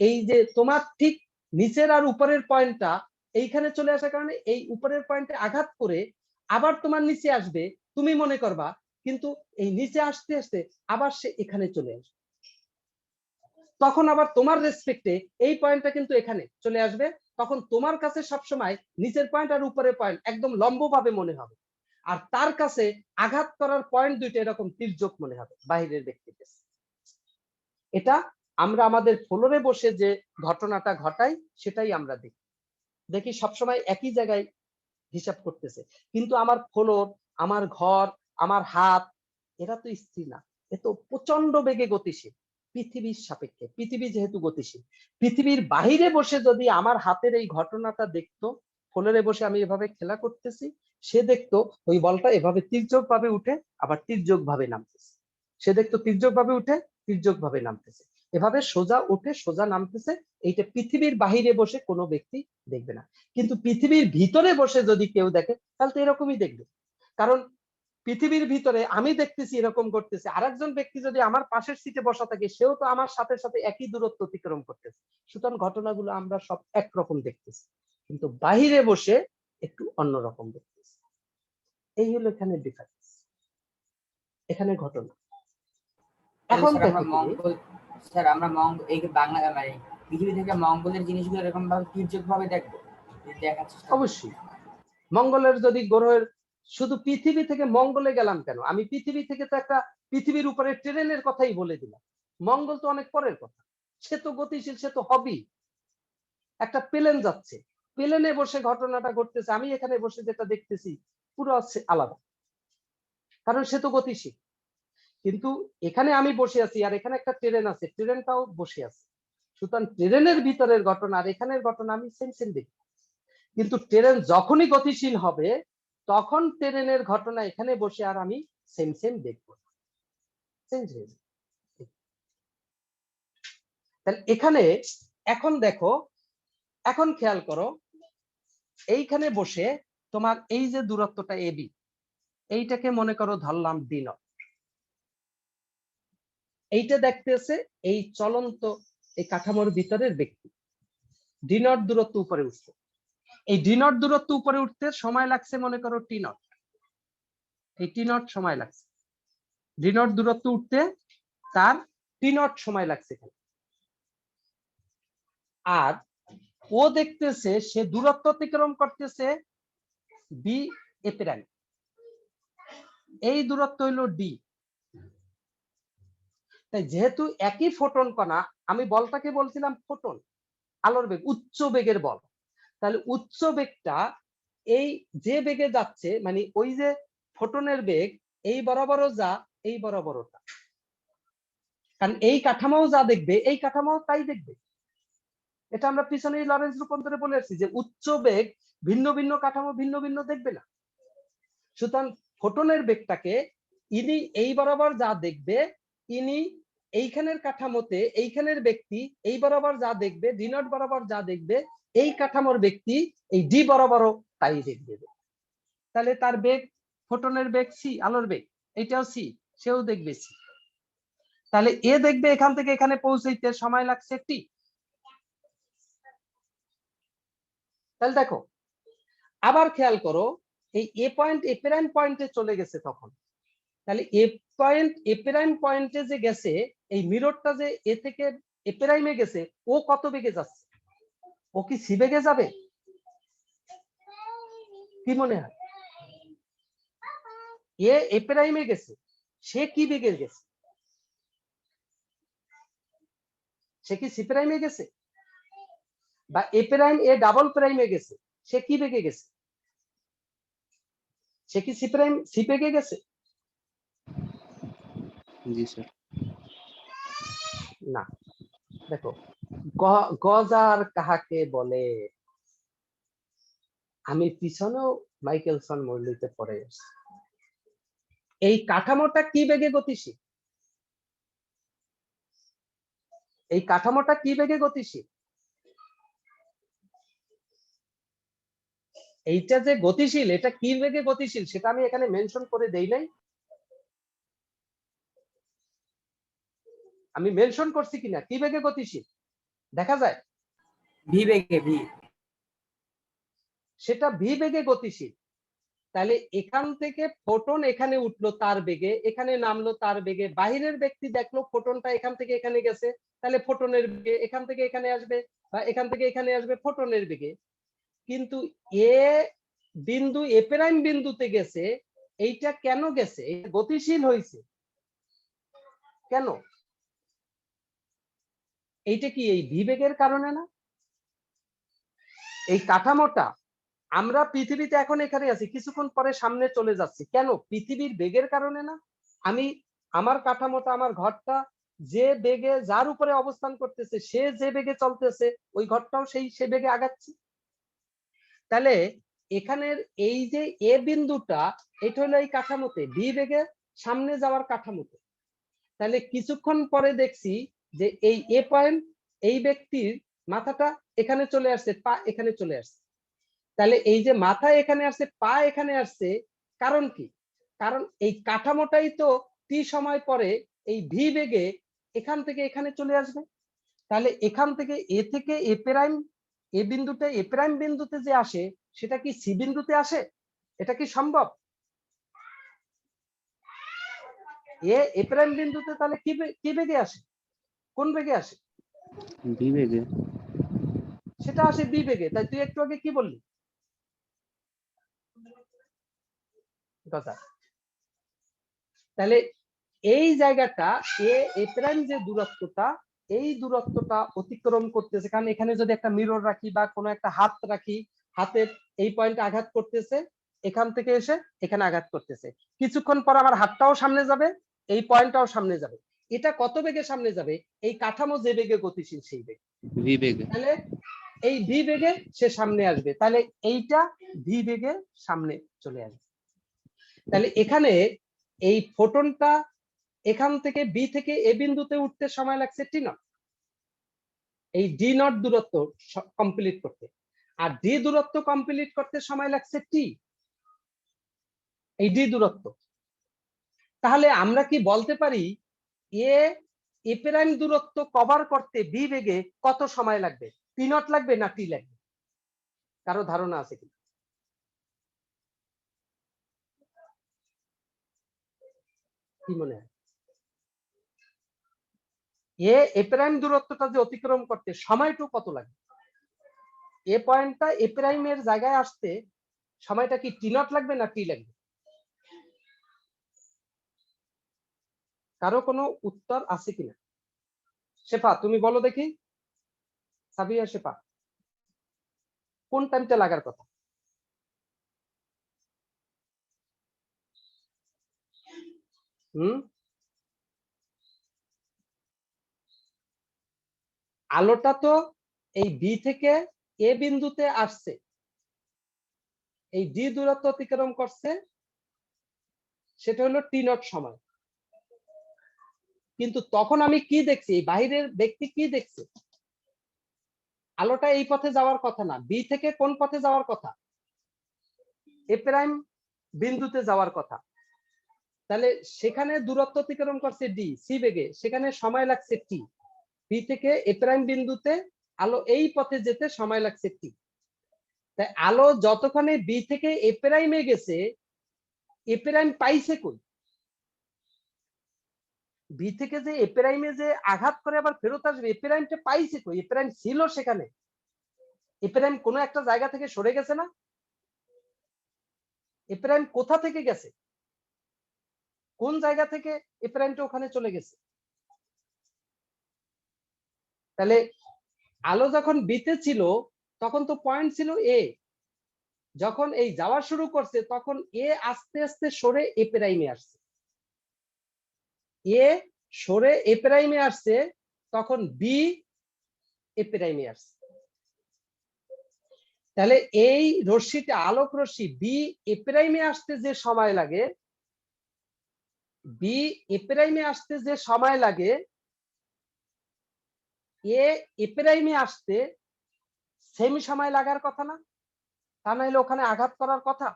S1: এই যে তোমার ঠিক নিচের আর উপরের পয়েন্টটা এইখানে চলে আসার কারণে এই উপরের পয়েন্টে আঘাত করে আবার তোমার নিচে আসবে, তুমি মনে করবা কিন্তু এই নিচে আসতে আসতে আবার সে এখানে চলে আসবে, তখন আবার তোমার রেসপেক্টে এই পয়েন্টটা কিন্তু এখানে চলে আসবে, তখন তোমার কাছে সবসময় নিচের পয়েন্ট আর উপরের পয়েন্ট একদম লম্বভাবে মনে হবে, আর তার কাছে আঘাত করার পয়েন্ট দুইটা এরকম তির্যক মনে হবে বাহিরের ব্যক্তির কাছে। এটা আমরা আমাদের ফ্লোরে বসে যে ঘটনাটা ঘটাই সেটাই আমরা দেখি সবসময় একই জায়গায় হিসাব করতেছে, কিন্তু আমার ফ্লোর, আমার ঘর, আমার হাত, এরা তো স্থির না, এ তো প্রচন্ড বেগে গতিশীল পৃথিবীর সাপেক্ষে। পৃথিবী যেহেতু গতিশীল, পৃথিবীর বাহিরে বসে যদি আমার হাতের এই ঘটনাটা দেখতো, ফ্লোরে বসে আমি এভাবে খেলা করতেছি, সে দেখতো ওই বলটা এভাবে তির্যক ভাবে উঠে আবার তির্যক ভাবে নামতেছে, সে দেখতো তির্যক ভাবে উঠে তির্যক ভাবে নামতেছে, এভাবে সোজা উঠে সোজা নামতেছে। এইটা পৃথিবীর বাহিরে বসে কোনো ব্যক্তি দেখবে না, কিন্তু পৃথিবীর ভিতরে বসে যদি কেউ দেখে তাহলে তো এরকমই দেখবে। কারণ পৃথিবীর ভিতরে আমি দেখতেছি এরকম করতেছে, আরেকজন ব্যক্তি যদি আমার পাশের সিটে বসা থাকে সেও তো আমার সাথে সাথে একই দূরত্ব অতিক্রম করতেছে, সুতরাং ঘটনাগুলো আমরা সব একরকম দেখতেছি, কিন্তু বাহিরে বসে একটু অন্যরকম দেখতেছি। এই হলো এখানে ডিফারেন্স, এখানে ঘটনা। এখন
S4: স্যার
S1: দেখো
S4: আমরা মঙ্গল, স্যার আমরা মঙ্গল এই বাংলা মানে পৃথিবী থেকে মঙ্গলের জিনিসগুলো এরকম ভাবে তির্যক ভাবে দেখবো, দেখার চেষ্টা করবো।
S1: অবশ্যই মঙ্গলের যদি গ্রহের, শুধু পৃথিবী থেকে মঙ্গলে গেলাম কেন, আমি পৃথিবী থেকে তো একটা পৃথিবীর উপরে ট্রেনের কথাই বলে দিলাম, মঙ্গল তো অনেক পরের কথা, সে তো গতিশীল, সে তো হবেই। একটা প্লেন যাচ্ছে, প্লেনে বসে ঘটনাটা ঘটতেছে, আমি এখানে বসে যেটা দেখতেছি পুরো আলাদা, কারণ সে তো গতিশীল। কিন্তু এখানে আমি বসে আছি আর এখানে একটা ট্রেন আছে, ট্রেনটাও বসে আছে, সুতরাং ট্রেনের ভিতরের ঘটনা আর এখানের ঘটনা আমি সেম সেম দেখি, কিন্তু ট্রেন যখনই গতিশীল হবে তখন ট্রেনের ঘটনা এখানে বসে আর আমি সেম সেম দেখব, চেঞ্জ হয়ে যাবে। তাহলে এখানে এখন দেখো, এখন খেয়াল করো, এইখানে বসে তোমার এই যে দূরত্বটা এবি, এইটাকে মনে করো ধরলাম ডি নট, এইটা দেখতেছে এই চলন্ত এই কাঠামোর ভিতরের ব্যক্তি, ডি নট দূরত্ব উপরে উঠছে, এই ডি নট দূরত্ব উপরে উঠতে সময় লাগছে মনে করো টি নট, এই টি নট সময় লাগছে, ডি নট দূরত্ব উঠতে তার টি নট সময় লাগছে, আর ও দেখতেছে সে দূরত্ব অতিক্রম করতেছে বি এ প্রাইম, এই দূরত্ব হইলো ডি। তাই যেহেতু একই ফোটন কণা, আমি বলটাকে বলছিলাম ফোটন, আলোর বেগ, উচ্চ বেগের বল, তাহলে উচ্চ বেগটা এই যে বেগে যাচ্ছে, মানে ওই যে ফোটনের বেগ এই বরাবরও যা, এই বরাবরও তা, কারণ এই কাঠামো যা দেখবে এই কাঠামো তাই দেখবে। এটা আমরা পিছনে লরেন্স রূপান্তরে বলে আসছি যে উচ্চ বেগ ভিন্ন ভিন্ন কাঠামো ভিন্ন ভিন্ন দেখবে না, সুতরাং ফোটনের বেগটাকে ইনি এই বরাবর যা দেখবে, ইনি এইখানের কাঠামোতে এইখানের ব্যক্তি এই বরাবর যা দেখবে, ডি নট বরাবর যা দেখবে, এই কাঠামোর ব্যক্তি এই ডি বরাবরও তাই দেখবে। তাহলে তার বেগ, ফোটনের বেগ সি, আলোর বেগ এইটাও সি, সেও দেখবে সি, তাহলে এ দেখবে এখান থেকে এখানে পৌঁছাইতে সময় লাগছে টি। তাহলে দেখো আবার খেয়াল করো, এই এ পয়েন্ট এ প্রাইম পয়েন্টে চলে গেছে তখন, তাহলে এ পয়েন্ট এ প্রাইম পয়েন্টে যে গেছে, এই মিররটা যে এ থেকে এ প্রাইমে গেছে, ও কত বেগে যাচ্ছে, ও কি সি বেগে যাবে, কি মনে হয়? এ প্রাইমে গেছে, সে কি বেগে গেছে, সে কি সি প্রাইমে গেছে, বা এ প্রাইম এ ডাবল প্রাইমে গেছে, সে কি বেগে গেছে, সে কি সি প্রাইম সি বেগে গেছে?
S3: জি স্যার।
S1: না, দেখো গজার কাহাকে বলে, আমি পিছনেও মাইকেলসন মৌলিতে পড়ে এসেছি, এই কাঠামোটা কি বেগে গতিশীল, এই কাঠামোটা কি বেগে গতিশীল, এইটা যে গতিশীল এটা কি বেগে গতিশীল সেটা আমি এখানে মেনশন করে দেই নাই, আমি মেনশন করছি কিনা কি বেগে গতিশীল দেখা যায়,
S4: ভি বেগে, ভি,
S1: সেটা ভি বেগে গতিশীল, তাহলে এখান থেকে ফোটন এখানে উঠলো তার বেগে, এখানে নামলো তার বেগে, বাহিরের ব্যক্তি দেখলো ফোটনটা এখান থেকে এখানে গেছে, তাহলে ফোটনের বেগে এখান থেকে এখানে আসবে, বা এখান থেকে এখানে আসবে ফোটনের বেগে। কিন্তু এ বিন্দু এ প্রাইম বিন্দুতে গেছে, এইটা কেন গেছে? এটা গতিশীল হয়েছে কেন? এইটা কি এই ভি বেগের কারণে না? এই কাঠামোটা, আমরা পৃথিবীতে এখন এখানে আছি, কিছুক্ষণ পরে সামনে চলে যাচ্ছি, কেন? পৃথিবীর বেগের কারণে না। আমি আমার কাঠামোটা, আমার ঘরটা যে বেগে, যার উপরে অবস্থান করতেছে, সে যে বেগে চলতেছে, ওই ঘরটাও সে বেগে আগাচ্ছে। তাহলে এখানের এই যে এ বিন্দুটা, এটা হলো এই কাঠামোতে ভি বেগে সামনে যাওয়ার কাঠামোতে। তাহলে কিছুক্ষণ পরে দেখছি যে এই এ পয়েন্ট, এই ব্যক্তির মাথাটা এখানে চলে আসছে, পা এখানে চলে আসছে। তাহলে এই যে মাথা এখানে আসছে, পা এখানে আসছে, কারণ কি? কারণ এই কাঠামোটাই তো টি সময় পরে এই ভি বেগে এখান থেকে এখানে চলে আসবে। তাহলে এখান থেকে এ প্রাইম, এ বিন্দুতে এ প্রাইম বিন্দুতে যে আসে, সেটা কি সি বিন্দুতে আসে? এটা কি সম্ভব? এ প্রাইম বিন্দুতে তাহলে কি বেগে আসে? কোন বেগে আসে?
S3: বি বেগে।
S1: সেটা আসে বি বেগে। তাই তুই একটু আগে কি বললি? কথা। তাহলে এই জায়গাটা এ প্রাইম যে দূরত্বটা, এই দূরত্বটা অতিক্রম করতেছে, কারণ এখানে যদি একটা মিরর রাখি বা কোনো একটা হাত রাখি, হাতের এই পয়েন্টে আঘাত করতেছে, এখান থেকে এসে এখানে আঘাত করতেছে, কিছুক্ষণ পর আমার হাতটাও সামনে যাবে, এই পয়েন্টটাও সামনে যাবে। এটা কত বেগে সামনে যাবে? এই কাঠামো যে বেগে গতিশীল সেই বেগে,
S3: ভি বেগে।
S1: তাহলে এই ভি বেগে সে সামনে আসবে, তাহলে এইটা ভি বেগে সামনে চলে আসবে। তাহলে এখানে এই ফোটনটা এখান থেকে বি থেকে এ বিন্দুতে উঠতে সময় লাগছে টি নট, এই ডি নট দূরত্ব কমপ্লিট করতে, আর ডি দূরত্ব কমপ্লিট করতে সময় লাগছে টি, এই ডি দূরত্ব। তাহলে আমরা কি বলতে পারি এ প্রাইম দূরত্ব কভার করতে বি বেগে কত সময় লাগবে? টি নট লাগবে না টি লাগবে? কারো ধারণা আছে কি? কি মনে হয়? এ প্রাইম দূরত্বটা যে অতিক্রম করতে সময়টুকু কত লাগে? এ পয়েন্টটা এ প্রাইমের জায়গায় আসতে সময়টা কি টি নট লাগবে না টি লাগবে? কারো কোনো উত্তর আছে কিনা? শেফা তুমি বলো দেখি, সাবিয়া শেফা, কোন টাইমটা লাগার কথা? হুম, আলোটা তো এই বি থেকে এ বিন্দুতে আসছে, এই ডি দূরত্ব অতিক্রম করছে, সেটা হলো টি নট সময়। কিন্তু তখন আমি কি দেখছি? বাইরের ব্যক্তি কি দেখছে? আলোটা এই পথে যাওয়ার কথা না, বি থেকে কোন পথে যাওয়ার কথা? এ প্রাইম বিন্দুতে যাওয়ার কথা। তাহলে সেখানে দূরত্ব অতিক্রম করছে ডি সি বেগে, সেখানে সময় লাগছে টি। বি থেকে এ প্রাইম বিন্দুতে আলো এই পথে যেতে সময় লাগছে টি। তাই আলো যতক্ষণে বি থেকে এ প্রাইমে গেছে, এ প্রাইম পাইছে কই? বি থেকে যে এ প্রাইমে যে আঘাত করে আবার ফেরত আসবে, এ প্রাইমটা পাইছে কই? এ প্রাইম ছিল সেখানে, এ প্রাইম কোনো একটা জায়গা থেকে সরে গেছে না? এ প্রাইম কোথা থেকে গেছে? কোন জায়গা থেকে এ প্রাইমটা ওখানে চলে গেছে? তাহলে আলো যখন বিতে ছিল তখন তো পয়েন্ট ছিল এ, যখন এই যাওয়া শুরু করছে তখন এ আস্তে আস্তে সরে এ প্রাইমে আসছে, এ সরে এ প্রাইমে আসছে, তখন বি এ প্রাইমে আসছে। তাহলে এই রশ্মিটা, আলোক রশ্মি বি এ প্রাইমে আসতে যে সময় লাগে, বি এ প্রাইমে আসতে যে সময় লাগে, এ প্রাইমে আসতে সেম সময় লাগার কথা না? তা নাহলে ওখানে আঘাত করার কথা।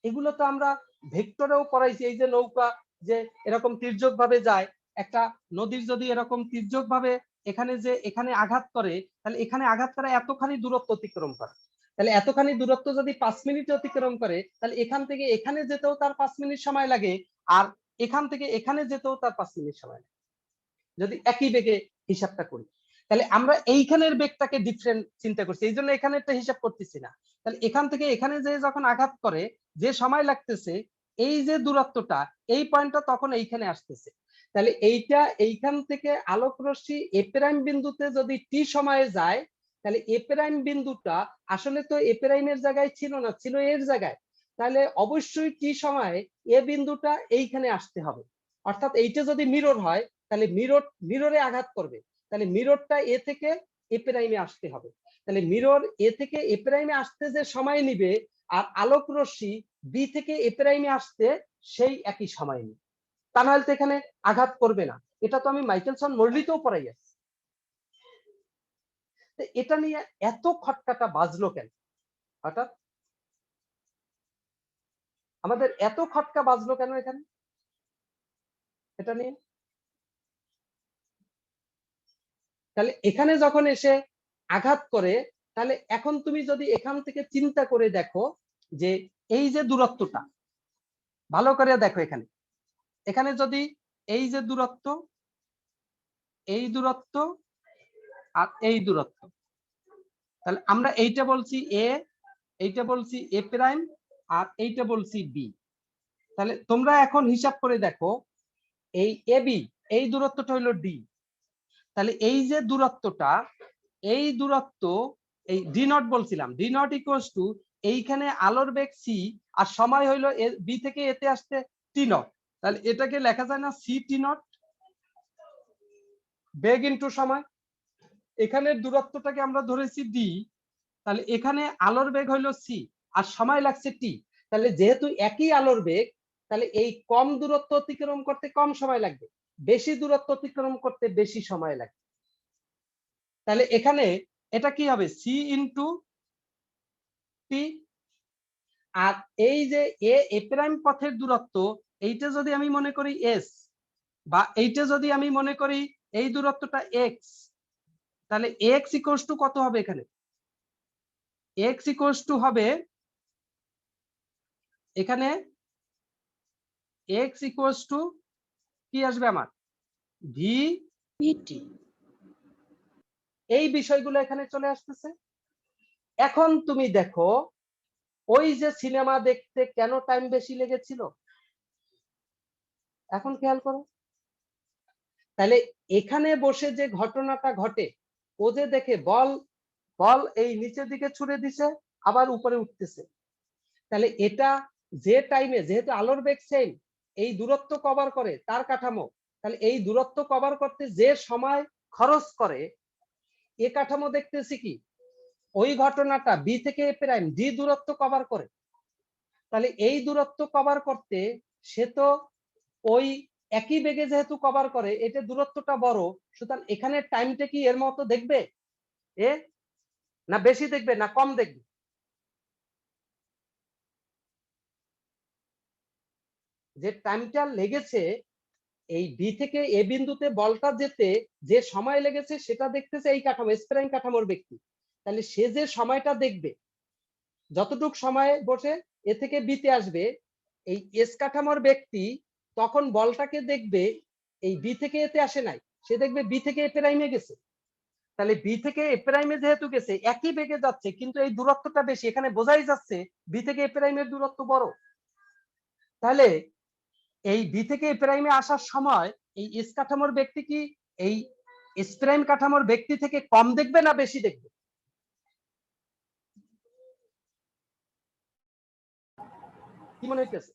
S1: এগুলো তো আমরা ভেক্টরেও পড়াইছি, এই যে নৌকা যে এরকম তির্যক ভাবে যায়, একটা নদীর যদি এরকম তির্যক ভাবে এখানে যে এখানে আঘাত করে, তাহলে এখানে আঘাত করে এতখানি দূরত্ব অতিক্রম করে। তাহলে এতখানি দূরত্ব যদি 5 মিনিট অতিক্রম করে, তাহলে এখান থেকে এখানে যেতেও তার 5 মিনিট সময় লাগে, আর এখান থেকে এখানে যেতেও তার 5 মিনিট সময় লাগে, যদি একই বেগে হিসাবটা করি। তাহলে আমরা এইখানের বেগটাকে ডিফারেন্ট চিন্তা করছি, এই জন্য এখানে একটা হিসাব করতেছি না। তাহলে এখান থেকে এখানে যে যখন আঘাত করে যে সময় লাগতেছে, এই যে দূরত্বটা, এই পয়েন্টটা তখন এইখানে আসতেছে। তাহলে এইটা এইখান থেকে আলোক রশ্মি এ প্রাইম বিন্দুতে যদি টি সময়ে যায়, তাহলে এ প্রাইম বিন্দুটা আসলে তো এ প্রাইমের জায়গায় ছিল না, ছিল এর জায়গায়। তাহলে অবশ্যই টি সময়ে এ বিন্দুটা এইখানে আসতে হবে। অর্থাৎ এইটা যদি মিরর হয়, তাহলে মিররে আঘাত করবে, তাহলে মিররটা এ থেকে এ প্রাইমে আসতে হবে। তাহলে মিরর এ থেকে এ প্রাইমে আসতে যে সময় নিবে, আর আলোক রশ্মি বি থেকে এ প্রাইমে আসতে সেই একই সময় নিবে, তা নাহলে তো এখানে আঘাত করবে না। এটা তো আমি মাইকেলসন মর্লিতেও পড়াই আছি। এটা নিয়ে এত খটকাটা বাজলো কেন হঠাৎ? আমাদের এত খটকা বাজলো কেন এখানে এটা নিয়ে? তাহলে এখানে যখন এসে আঘাত করে, তাহলে এখন তুমি যদি এখান থেকে চিন্তা করে দেখো যে এই যে দূরত্বটা ভালো করে দেখো, এখানে এখানে যদি এই যে দূরত্ব, এই দূরত্ব আর এই দূরত্ব, তাহলে আমরা এইটা বলছি এ, এইটা বলছি এ প্রাইম, আর এইটা বলছি বি। তাহলে তোমরা এখন হিসাব করে দেখো, এই এ বি এই দূরত্বটা হলো ডি। তাহলে এই যে দূরত্বটা, এই দূরত্ব, এই ডি নট বলছিলাম, ডি নট ইকুয়ালস টু এইখানে আলোর বেগ সি, আর সময় হইলো বি থেকে এতে আসতে টি নট। তাহলে এটাকে লেখা যায় না সি টি নট, বেগ ইন্টু সময়। এখানে দূরত্বটাকে আমরা ধরেছি ডি, তাহলে এখানে আলোর বেগ হইলো সি আর সময় লাগছে টি। তাহলে যেহেতু একই আলোর বেগ, তাহলে এই কম দূরত্ব অতিক্রম করতে কম সময় লাগবে, বেশি দূরত্ব অতিক্রম করতে বেশি সময় লাগবে। তাহলে এখানে এটা কি হবে, সি ইন্টু টি। আর এই যে এ প্রাইম পথের দূরত্ব, এইটা যদি আমি মনে করি এস, বা এইটা যদি আমি মনে করি এই দূরত্বটা এক্স, তাহলে এক্স ইকুয়ালস টু কত হবে এখানে? এক্স ইকুয়ালস টু হবে এখানে এক্স ইকুয়ালস টু কি আসবে আমার, ভি টি। এই বিষয়গুলো এখানে চলে আসতেছে। এখন তুমি দেখো, ওই যে সিনেমা দেখতে কেন টাইম বেশি লেগেছিল, এখন খেয়াল করো। তাহলে এখানে বসে যে ঘটনাটা ঘটে, ও যে দেখে বল বল এই নিচের দিকে ছুড়ে দিছে, আবার উপরে উঠতেছে, তাহলে এটা যে টাইমে, যেহেতু আলোর বেগ সেম, এই দূরত্ব কভার করে তার কাঠামো, তাহলে এই দূরত্ব কভার করতে যে সময় খরচ করে, এ কাঠামো দেখতেছি কি ওই ঘটনাটা বি থেকে এ প্রাইম ডি দূরত্ব কভার করে। তাহলে এই দূরত্ব কভার করতে সে তো ওই একই বেগে যেহেতু কভার করে, এটা দূরত্বটা বড়, সুতরাং এখানে টাইমটা কি এর মতো দেখবে এ, না বেশি দেখবে না কম দেখবে? যে টাইমটা লেগেছে এই বি থেকে এ বিন্দুতে বলটা যেতে যে সময় লেগেছে, সেটা দেখতেছে এই কাঠামো স্প্রিং কাঠামোর ব্যক্তি। তাহলে সে যে সময়টা দেখবে, যতটুক সময় বসে এ থেকে বিতে আসবে, এই এস কাঠামোর ব্যক্তি তখন বলটাকে দেখবে এই বি থেকে এতে আসে নাই, সে দেখবে বি থেকে এ প্রাইমে গেছে। তাহলে বি থেকে এ প্রাইমে যেহেতু গেছে, একই বেগে যাচ্ছে, কিন্তু এই দূরত্বটা বেশি, এখানে বোঝাই যাচ্ছে বি থেকে এ প্রাইমের দূরত্ব বড়। তাহলে এই বি থেকে এ প্রাইমে আসার সময় এই এস কাঠামোর ব্যক্তি কি এই এস প্রাইম কাঠামোর ব্যক্তি থেকে কম দেখবে না বেশি দেখবে? কি মনে হইতেছে,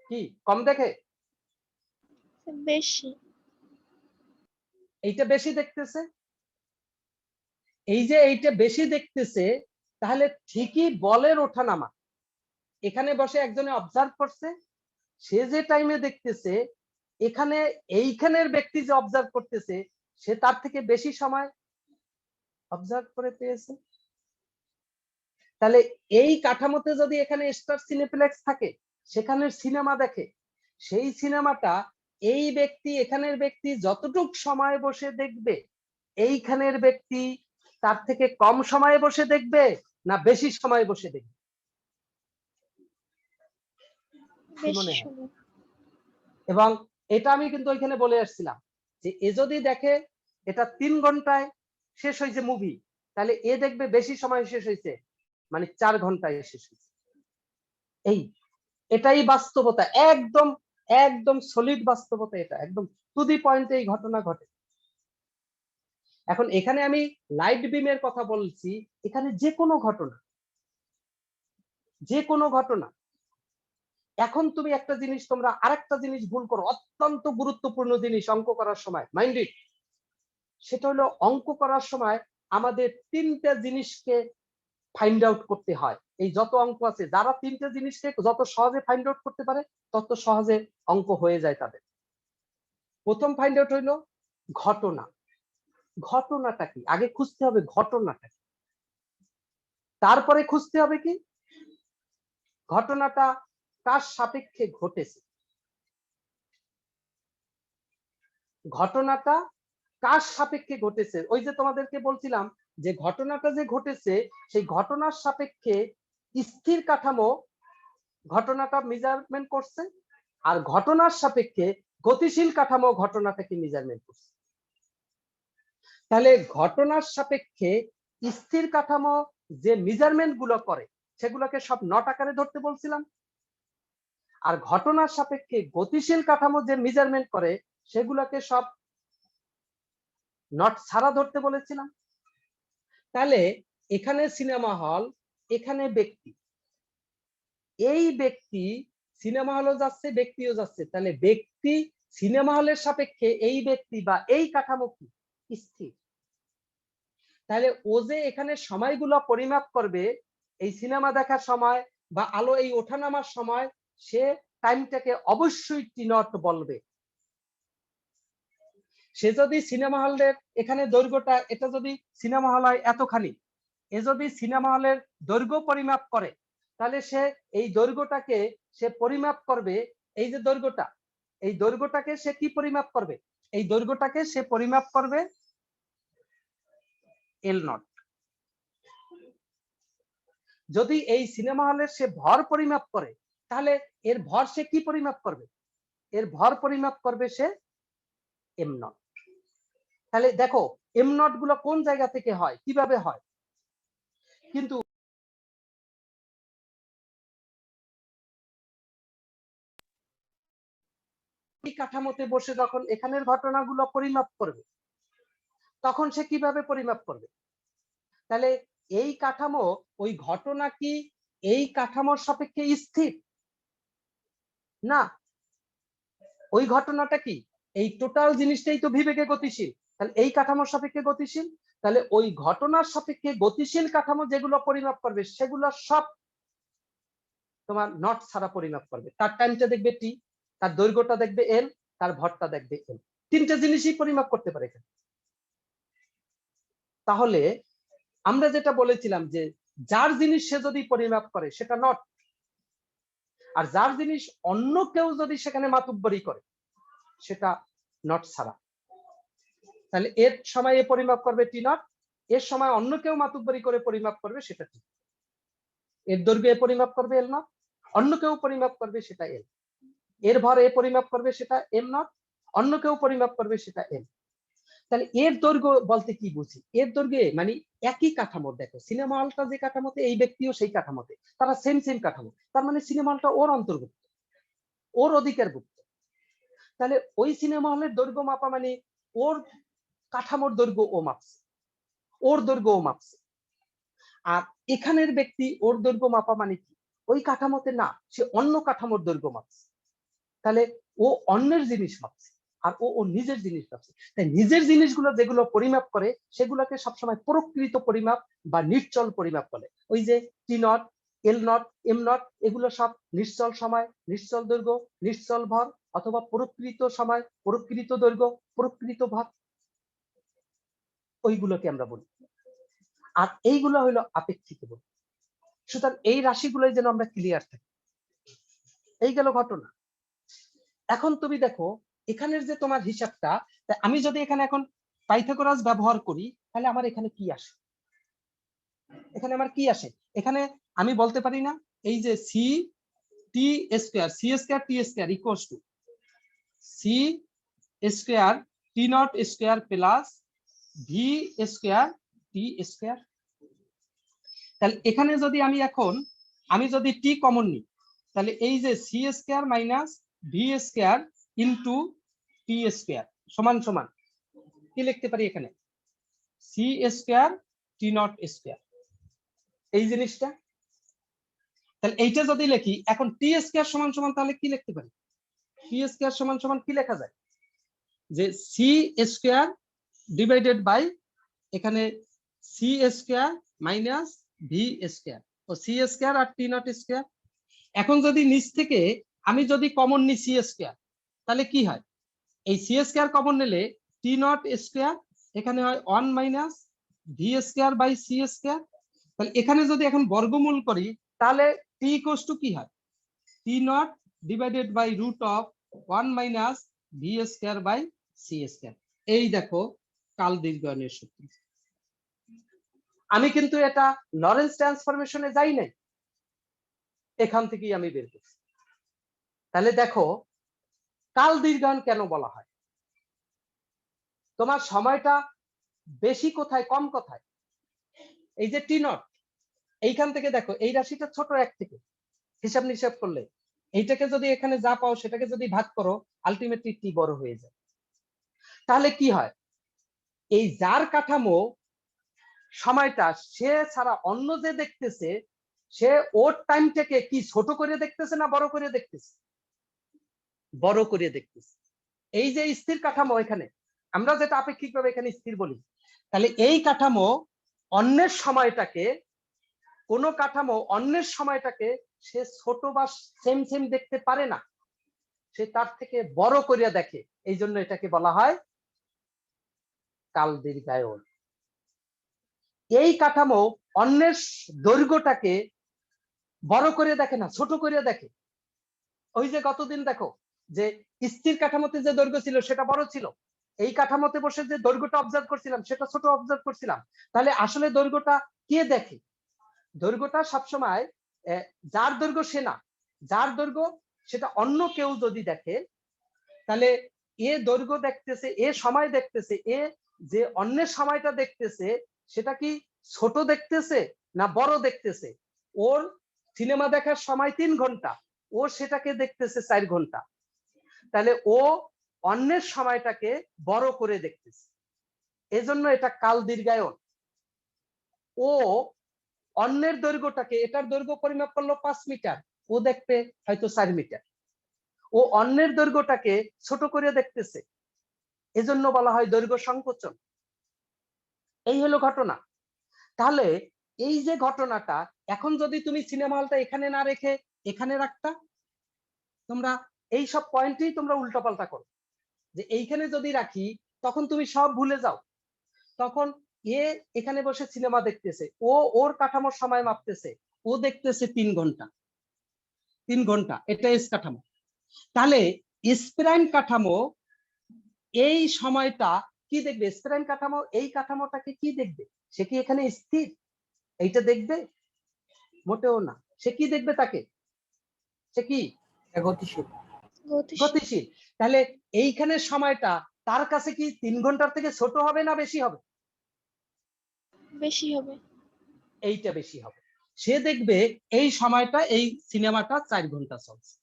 S1: কি কম দেখে?
S5: বেশি।
S1: এইটা বেশি দেখতেছে। এই যে এইটা বেশি দেখতেছে, তাহলে ঠিকই বলের ওঠানামা এখানে বসে একজনে অবজার্ভ করছে, সে যে টাইমে দেখতেছে, এখানে এইখানের ব্যক্তি যে অবজার্ভ করতেছে সে তার থেকে বেশি সময় অবজার্ভ করে পেয়েছে। তাহলে এই কাঠামোতে যদি এখানে স্টার সিনেপ্লেক্স থাকে, সেখানের সিনেমা দেখে, সেই সিনেমাটা এই ব্যক্তি এখানের ব্যক্তি যতটুক সময় বসে দেখবে, এইখানের ব্যক্তি তার থেকে কম সময়ে বসে দেখবে না বেশি সময় বসে দেখবে? কি মনে হয়? এবং এটা আমি কিন্তু ওইখানে বলে আসছিলাম যে এ যদি দেখে এটা 3 ঘন্টায় শেষ হয়েছে মুভি, তাহলে এ দেখবে বেশি সময় শেষ হয়েছে, মানে 4 ঘন্টায় শেষ হয়েছে। এটাই বাস্তবতা, একদম একদম সলিড বাস্তবতা, এটা একদম টু দি পয়েন্টে এই ঘটনা ঘটে। এখন এখানে আমি লাইট বিমের কথা বলছি, এখানে যে কোনো ঘটনা। এখন তুমি একটা জিনিস, তোমরা আরেকটা জিনিস ভুল করো, অত্যন্ত গুরুত্বপূর্ণ জিনিস অঙ্ক করার সময়, মাইন্ড ইট। সেটা হলো অঙ্ক করার সময় আমাদের 3টা জিনিসকে ফাইন্ড আউট করতে হয়। এই যত অঙ্ক আছে, যারা 3টা জিনিসকে যত সহজে ফাইন্ড আউট করতে পারে তত সহজে অঙ্ক হয়ে যায় তাদের। প্রথম ফাইন্ড আউট হইলো ঘটনা। ঘটনাটা কি আগে খুঁজতে হবে, ঘটনাটা কি। তারপরে খুঁজতে হবে কি ঘটনাটা কার সাপেক্ষে ঘটেছে। ঘটনাটা কার সাপেক্ষে ঘটেছে, ওই যে তোমাদেরকে বলছিলাম যে ঘটনাটা যে ঘটেছে সেই ঘটনার সাপেক্ষে স্থির কাঠামো ঘটনাটা মেজারমেন্ট করছে, আর ঘটনার সাপেক্ষে গতিশীল কাঠামো ঘটনাটাকে মেজারমেন্ট করছে। তাহলে ঘটনার সাপেক্ষে স্থির কাঠামো যে মেজারমেন্ট গুলো করে সেগুলোকে সব নট আকারে ধরতে বলছিলাম, আর ঘটনার সাপেক্ষে গতিশীল কাঠামো যে মেজারমেন্ট করে সেগুলোকে সব নট ছাড়া ধরতে বলেছিলাম। তাহলে এখানে সিনেমা হল, এখানে ব্যক্তি, এই ব্যক্তি সিনেমা হলও যাচ্ছে ব্যক্তিও যাচ্ছে, তাহলে ব্যক্তি সিনেমা হলের সাপেক্ষে এই ব্যক্তি বা এই কাঠামো কি স্থির। তাহলে ও যে এখানে সময়গুলো পরিমাপ করবে, এই সিনেমা দেখার সময় বা আলো এই ওঠানামার সময়, সে টাইমটাকে অবশ্যই টি নট বলবে। সে যদি সিনেমা হলের এখানে দৈর্ঘ্যটা, এটা যদি সিনেমা হল হয় এতখানি, এ যদি সিনেমা হলের দৈর্ঘ্য পরিমাপ করে, তাহলে সে এই দৈর্ঘ্যটাকে সে পরিমাপ করবে। এই যে দৈর্ঘ্যটা, এই দৈর্ঘ্যটাকে সে কি পরিমাপ করবে, এই দৈর্ঘ্যটাকে সে পরিমাপ করবে এল নট। যদি এই সিনেমা হলের সে ভর পরিমাপ করে, তাহলে এর ভর সে কি পরিমাপ করবে, এর ভর পরিমাপ করবে সে এম নট। তাহলে দেখো এম নট গুলো কোন জায়গা থেকে হয়, কিভাবে হয়। কিন্তু এই কাঠামোতে বসে যখন এখানের ঘটনাগুলো পরিমাপ করবে, তখন সে কিভাবে পরিমাপ করবে। তাহলে এই কাঠামো, ওই ঘটনা কি এই কাঠামোর সাপেক্ষে স্থির না, ওই ঘটনাটা কি এই টোটাল জিনিসটাই তো বিবেকে গতিশীল, তাহলে এই কাঠামোর সাপেক্ষে গতিশীল। তাহলে ওই ঘটনার সাপেক্ষে গতিশীল কাঠামো যেগুলো পরিমাপ করবে সেগুলো সব তোমার নট ছাড়া পরিমাপ করবে। তার টাইমটা দেখবে টি, তার দৈর্ঘ্যটা দেখবে এল, তার ভরটা দেখবে এল। 3টে জিনিসই পরিমাপ করতে পারে এখানে। তাহলে আমরা যেটা বলেছিলাম যে যার জিনিস সে যদি পরিমাপ করে সেটা নট, আর যার জিনিস অন্য কেউ যদি সেখানে মাতুব্বরি করে সেটা নট ছাড়া। তাহলে এর সময় এ পরিমাপ করবে টি নট, এর সময় অন্য কেউ মাতুব্বরি করে পরিমাপ করবে সেটা টি। এর দৈর্ঘ্য এ পরিমাপ করবে এল নট, অন্য কেউ পরিমাপ করবে সেটা এল। এর ভর এ পরিমাপ করবে সেটা এম নট, অন্য কেউ পরিমাপ করবে সেটা এল। তাহলে এর দৈর্ঘ্য বলতে কি বুঝি, এর দৈর্ঘ্যে মানে একই কাঠামো। দেখো সিনেমা হলটা যে কাঠামোতে, এই ব্যক্তিও সেই কাঠামোতে, তারা সেম সেম কাঠামো, তার মানে সিনেমা হলটা ওর অন্তর্ভুক্ত, ওর অধিকারভুক্ত। তাহলে ওই সিনেমা হলের দৈর্ঘ্য মাপা মানে ওর কাঠামোর দৈর্ঘ্য ও মাপছে, ওর দৈর্ঘ্য ও মাপছে। আর এখানের ব্যক্তি ওর দৈর্ঘ্য মাপা মানে কি ওই কাঠামোতে না, সে অন্য কাঠামোর দৈর্ঘ্য মাপছে। তাহলে ও অন্যের জিনিস মাপছে আর ও নিজের জিনিস মাপছে। তাই নিজের জিনিসগুলো যেগুলো পরিমাপ করে সেগুলোকে সবসময় প্রকৃত পরিমাপ বা নিশ্চল পরিমাপ বলে। ওই যে T naught, L naught, M naught, এগুলো সব নিশ্চল সময়, নিশ্চল দৈর্ঘ্য, নিশ্চল ভর, অথবা প্রকৃত সময়, প্রকৃত দৈর্ঘ্য, প্রকৃত ভর, ওইগুলোকে আমরা বলি। আর এইগুলো হলো আপেক্ষিক বলি। সুতরাং এই রাশিগুলোই যেন আমরা ক্লিয়ার থাকি। এই গেল ঘটনা। এখন তুমি দেখো এখানের যে তোমার হিসাবটা, আমি যদি এখানে এখন পাইথাগোরাস ব্যবহার করি তাহলে আমার এখানে কি আসে, এখানে আমার কি আসে, এখানে আমি বলতে পারি না এই যে C T square T square equals to C square T not square plus V square T square. তাহলে এখানে যদি আমি যদি টি কমন নিই, তাহলে এই যে C square minus V square into T square সমান সমান কি লিখতে পারি এখানে C square T not square, এই জিনিসটা। তাহলে এইটা যদি লিখি এখন টি স্কয়ার সমান সমান তাহলে কি লিখতে পারি, টি স্কয়ার সমান সমান কি লেখা যায় যে সি স্কয়ার ডিভাইডেড বাই এখানে C square minus V square ও সি স্কয়ার আর টি নট স্কয়ার। এখন যদি নিচ থেকে আমি যদি কমন নিই সি স্কয়ার, তাহলে কি হয়, এই সি স্কয়ার কমন নিলে টি নট স্কয়ার এখানে হয় 1 minus V square by C square. তাহলে এখানে যদি এখন বর্গমূল করি তাহলে টি ইকুয়ালস টু কি হয়, T naught divided by root of 1 minus V square by C square. এই দেখো কাল দীর্ঘায়নের সূত্র। আমি কিন্তু এটা লরেন্স ট্রান্সফরমেশনে যাই নাই, এখান থেকেই আমি বের করছি। তাহলে দেখো কাল দীর্ঘায়ন কেন বলা হয়, তোমার সময়টা বেশি কোথায় কম কোথায়, এই যে টি নট এইখান থেকে দেখো এই রাশিটা ছোট এক থেকে হিসাব নিসাব করলে এইটাকে যদি এখানে যা পাও সেটাকে যদি ভাগ করো আলটিমেটলি টি বড় হয়ে যায়। তাহলে কি হয়, এই যার কাঠামো সময়টা সে ছাড়া অন্য যে দেখতেছে সে ওর টাইমটাকে কি ছোট করে দেখতেছে না বড় করে দেখতেছে, বড় করে দেখতেছে। এই যে স্থির কাঠামো এখানে আমরা যেটা আপেক্ষিকভাবে এখানে স্থির বলি, তাহলে এই কাঠামো অন্যের সময়টাকে কোন কাঠামো অন্যের সময়টাকে সে ছোট বা সেম সেম দেখতে পারে না, সে তার থেকে বড় করিয়া দেখে। এই জন্য এটাকে বলা হয় কাল দীর্ঘায়ন। এই কাঠামো অন্যের দৈর্ঘ্যটাকে বড় করে দেখে না, ছোট করে দেখে। ওই যে গতদিন দেখো যে স্থির কাঠামোতে যে দৈর্ঘ্য ছিল সেটা বড় ছিল, এই কাঠামোতে বসে যে দৈর্ঘ্যটা অবজার্ভ করছিলাম সেটা ছোট অবজার্ভ করছিলাম। তাহলে আসলে দৈর্ঘ্যটা কে দেখে, দৈর্ঘ্যটা সবসময় যার দৈর্ঘ্য সে না, যার দৈর্ঘ্য সেটা অন্য কেউ যদি দেখে তাহলে এ দৈর্ঘ্য দেখতেছে, এ সময় দেখতেছে, এ যে অন্যের সময়টা দেখতেছে সেটা কি ছোট দেখতেছে না বড় দেখতেছে। ওর সিনেমা দেখার সময় 3 ঘন্টা, ও সেটাকে দেখতেছে 4 ঘন্টা, তাহলে ও অন্যের সময়টাকে বড় করে দেখতেছে। এজন্য এটা কাল দীর্ঘায়ন। ও অন্যের দৈর্ঘ্যটাকে, এটার দৈর্ঘ্য পরিমাপ করলো 5 মিটার, ও দেখবে হয়তো 4 মিটার, ও অন্যের দৈর্ঘ্যটাকে ছোট করে দেখতেছে, এজন্য বলা হয় দৈর্ঘ্য সংকোচন। এই হলো ঘটনা। তাহলে এই যে ঘটনাটা, এখন যদি তুমি সিনেমা হলটা এখানে না রেখে এখানে রাখতা, তোমরা এই সব পয়েন্টেই তোমরা উল্টাপাল্টা করো, যে এইখানে যদি রাখি তখন তুমি সব ভুলে যাও। তখন এ এখানে বসে সিনেমা দেখতেছে, ও ওর কাঠামোর সময় মাপতেছে, ও দেখতেছে 3 ঘন্টা, 3 ঘন্টা, এটা এস কাঠামো। তাহলে স্প্রাইম কাঠামো এই সময়টা কি দেখবে, স্প্রাইম কাঠামো এই কাঠামোটাকে কি দেখবে, সে কি এখানে স্থির এইটা দেখবে, মোটেও না। সে কি দেখবে, তাকে সে কি
S4: গতিশীল।
S1: গতিশীল। তাহলে এইখানে সময়টা তার কাছে কি 3 ঘন্টার থেকে ছোট হবে না বেশি হবে,
S5: বেশি হবে।
S1: এইটা বেশি হবে। সে দেখবে এই সময়টা এই সিনেমাটা 4 ঘন্টা চলছে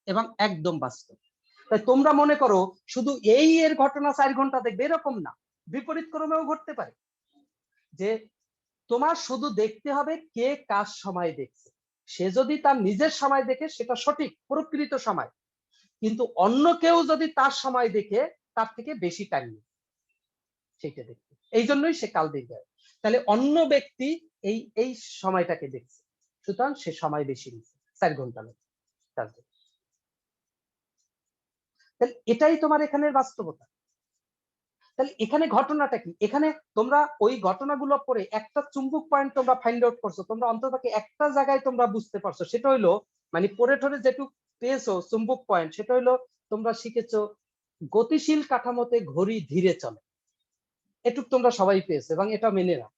S1: এবং একদম বাস্তব। তাই তোমরা মনে করো শুধু এই এর ঘটনা 4 ঘন্টা দেখবে, এরকম না, বিপরীত ক্রমেও ঘটতে পারে। যে তোমার শুধু দেখতে হবে কে কার সময় দেখছে, সে যদি তার নিজের সময় দেখে সেটা সঠিক প্রকৃত সময়, কিন্তু অন্য কেউ যদি তার সময় দেখে তার থেকে বেশি টাইম নেই সেটা দেখতে, এই জন্যই সে কাল দীর্ঘায়ন। তাহলে অন্য ব্যক্তি এই এই সময়টাকে দেখছে, সুতরাং সে সময় বেশি নিচ্ছে, 4 ঘন্টা লাগে তার জন্য। তাহলে এটাই তোমার এখানের বাস্তবতা। তাহলে এখানে ঘটনাটা কি, এখানে তোমরা ওই ঘটনাগুলো পড়ে একটা চুম্বক পয়েন্ট তোমরা ফাইন্ড আউট করছো, তোমরা অন্ততপক্ষে একটা জায়গায় তোমরা বুঝতে পারছো, সেটা হইলো মানে পড়ে ঠরে যেটুকু পেয়েছো চুম্বক পয়েন্ট, সেটা হইলো তোমরা শিখেছো গতিশীল কাঠামোতে ঘড়ি ধীরে চলে, এটুক তোমরা সবাই পেয়েছো এবং এটা মেনে নাও।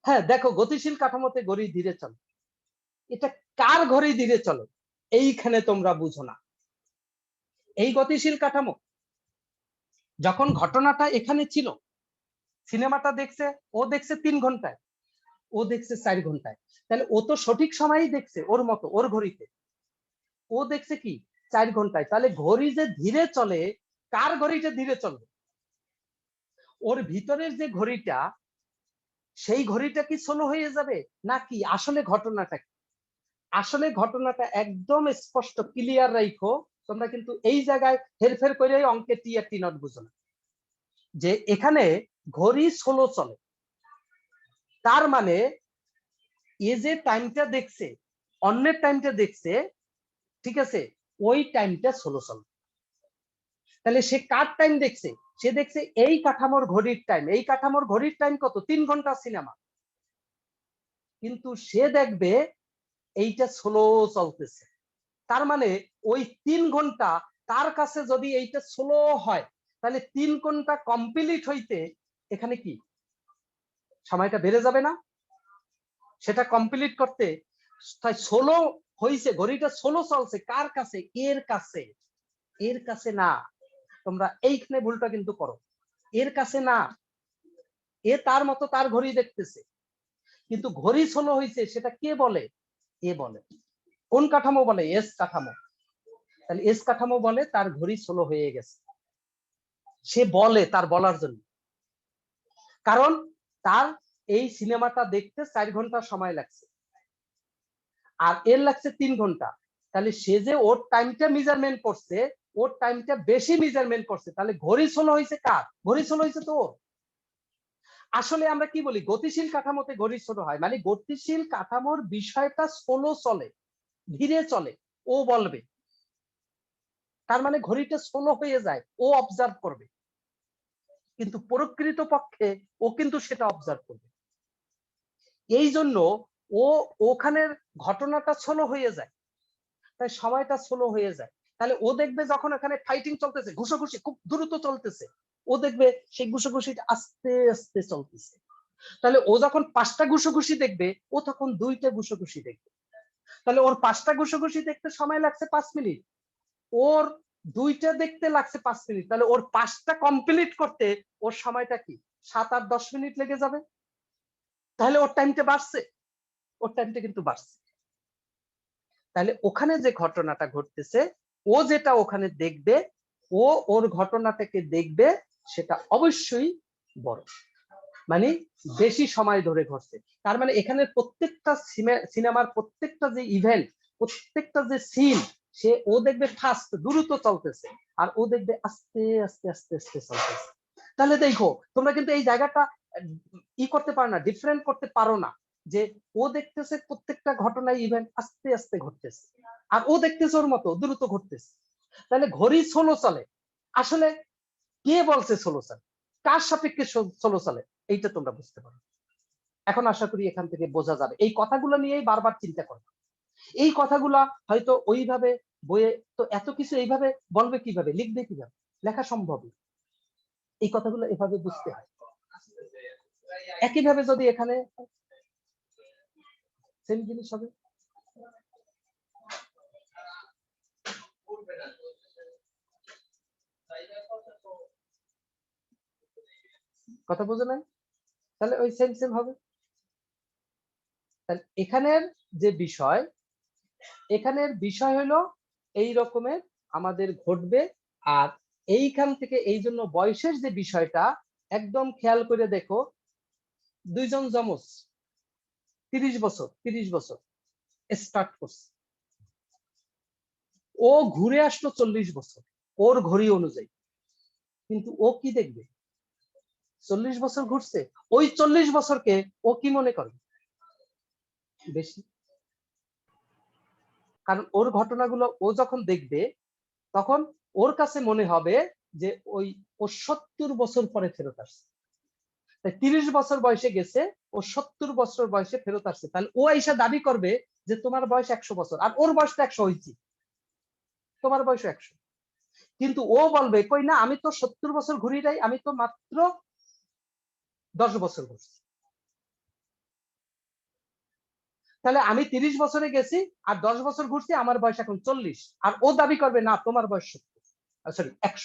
S1: হ্যাঁ দেখো, গতিশীল কাঠামোতে ঘড়ি ধীরে চলে। এটা কার ঘড়ি ধীরে চলে এইখানে তোমরা বুঝো না। এই গতিশীল কাঠামো যখন ঘটনাটা এখানে ছিল, সিনেমাটা দেখছে, ও দেখছে 3 ঘন্টায়, ও দেখছে 4 ঘন্টায়, তাহলে ও তো সঠিক সময়ই দেখছে ওর মতো, ওর ঘড়িতে। ও দেখছে কি 4 ঘন্টায়, তাহলে ঘড়ি যে ধীরে চলে, কার ঘড়িটা ধীরে চলবে? ওর ভিতরের যে ঘড়িটা, সেই ঘড়িটা কি স্লো হয়ে যাবে নাকি আসলে ঘটনাটা কি? আসলে ঘটনাটা একদম স্পষ্ট ক্লিয়ার রাখো তোমরা, কিন্তু এই জায়গায় হেরফের করে অঙ্কে টি আর টি নট বুঝো না। যে এখানে ঘড়ি স্লো চলে, তার মানে এ যে টাইমটা দেখছে, অন্যের টাইমটা দেখছে, ঠিক আছে, ওই টাইমটা স্লো চলে। তাহলে সে কার টাইম দেখছে? সে দেখছে এই কাঠামোর ঘড়ির টাইম। এই কাঠামোর ঘড়ির টাইম কত? 3 ঘন্টা সিনেমা, কিন্তু সে দেখবে এইটা স্লো চলতেছে। তার মানে ওই 3 ঘন্টা তার কাছে যদি এইটা স্লো হয়, তাহলে 3 ঘন্টা কমপ্লিট হইতে এখানে কি সময়টা বেড়ে যাবে না? সেটা কমপ্লিট করতে তাই স্লো হইছে, ঘড়িটা স্লো চলছে কার কাছে? এর কাছে। এর কাছে না, তোমরা এইখানে ভুলটা কিন্তু করো। এর কাছে না, এ তার মতো তার ঘড়ি দেখতেছে, কিন্তু ঘড়ি স্লো হইছে সেটা কে বলে? এ বলে। কোন কাঠামো বলে? এস কাঠামো। তাহলে এস কাঠামো বলে তার ঘড়ি স্লো হয়ে গেছে। সে বলে তার বলার জন্য, কারণ তার এই সিনেমাটা দেখতে 4 ঘন্টা সময় লাগছে আর এর লাগছে 3 ঘন্টা। তাহলে সে যে ওর টাইমটা মেজারমেন্ট করছে, ওর টাইমটা বেশি মেজারমেন্ট করছে, তাহলে ঘড়ি স্লো হয়েছে কার? ঘড়ি স্লো হয়েছে তো। আসলে আমরা কি বলি? গতিশীল কাঠামোতে ঘড়ি স্লো হয়, মানে গতিশীল কাঠামোর বিষয়টা স্লো চলে, ধীরে চলে, ও বলবে। তার মানে ঘড়িটা স্লো হয়ে যায়, ও অবজার্ভ করবে, কিন্তু প্রকৃত পক্ষে ও কিন্তু সেটা অবজার্ভ করবে। এই জন্য ও ওখানের ঘটনাটা স্লো হয়ে যায়, তাই সময়টা স্লো হয়ে যায়। তাহলে ও দেখবে যখন এখানে ফাইটিং চলতেছে, ঘুষোঘুষি খুব দ্রুত চলতেছে, ও দেখবে সেই ঘুষোঘুষিটা আস্তে আস্তে চলতেছে। তাহলে ও যখন 5টা ঘুষোঘুষি দেখবে, ও তখন 2টা ঘুষোঘুষি দেখবে। তাহলে ওর 5টা ঘুষোঘুষি দেখতে সময় লাগছে 5 মিনিট, ওর 2টা দেখতে লাগছে 5 মিনিট, তাহলে ওর 5টা কমপ্লিট করতে ওর সময়টা কি 7 আর 10 মিনিট লেগে যাবে। তাহলে ওর টাইমটা বাড়ছে, ওর টাইমটা কিন্তু বাড়ছে। তাহলে ওখানে যে ঘটনাটা ঘটতেছে, ও যেটা ওখানে দেখবে, ও ওর ঘটনাটাকে দেখবে, সেটা অবশ্যই বড়, মানে বেশি সময় ধরে ঘটছে। তার মানে এখানে প্রত্যেকটা সিনেমার প্রত্যেকটা যে ইভেন্ট, প্রত্যেকটা যে সিন, সে ও দেখবে ফাস্ট দ্রুত চলতেছে, আর ও দেখবে আস্তে আস্তে আস্তে আস্তে চলতেছে। তাহলে দেখো তোমরা কিন্তু এই জায়গাটা ই করতে পারো না, ডিফারেন্ট করতে পারো না, যে ও দেখতেছে প্রত্যেকটা ঘটনায় ইভেন্ট আস্তে আস্তে ঘটতেছে, আর ও দেখতেছে ওর মতো দ্রুত ঘটতেছে। তাহলে ঘড়ি স্লো চলে, আসলে কে বলছে স্লো চলে, কার সাপেক্ষে স্লো চলে, এইটা তোমরা বুঝতে পারো। এখন আশা করি এখান থেকে বোঝা যাবে। এই কথাগুলো নিয়েই বারবার চিন্তা করো। এই কথাগুলা হয়তো ওইভাবে বইয়ে তো এত কিছু এইভাবে বলবে কিভাবে, লিখবে কিভাবে, লেখা সম্ভব না। এই কথাগুলো এভাবে বুঝতে হয়। একইভাবে যদি এখানে সেম জিনিস হবে, কথা বোঝো নাই? তাহলে ওই সেম সেম হবে। তাহলে এখানের যে বিষয়, এখানের বিষয় হলো এই রকমের আমাদের ঘটবে। আর এইখান থেকে এই জন্য বয়সের যে বিষয়টা একদম খেয়াল করে দেখো, 2 জন যমজ 30 বছর স্টার্ট করছে, ও ঘুরে আসলো 40 বছর ওর ঘড়ি অনুযায়ী, কিন্তু ও কি দেখবে? 40 বছর ঘুরছে, ওই 40 বছরকে ও কি মনে করে? বেশি। কারণ ওর ঘটনাগুলো ও যখন দেখবে, তখন ওর কাছে মনে হবে যে ওই ও 70 বছর পরে ফেরত আসছে। তাই 30 বছর বয়সে গেছে, ও 70 বছর বয়সে ফেরত আসছে। তাহলে ও এসে দাবি করবে যে তোমার বয়স 100 বছর, আর ওর বয়স তো 100 হয়েছে, তোমার বয়স 100। কিন্তু ও বলবে কই না, আমি তো 70 বছর ঘুরি নাই, আমি তো মাত্র 10 বছর ঘুরছি। তাহলে আমি 30 বছরে গেছি আর 10 বছর ঘুরছি, আমার বয়স এখন 40, আর ও দাবি করবে না তোমার বয়স 100,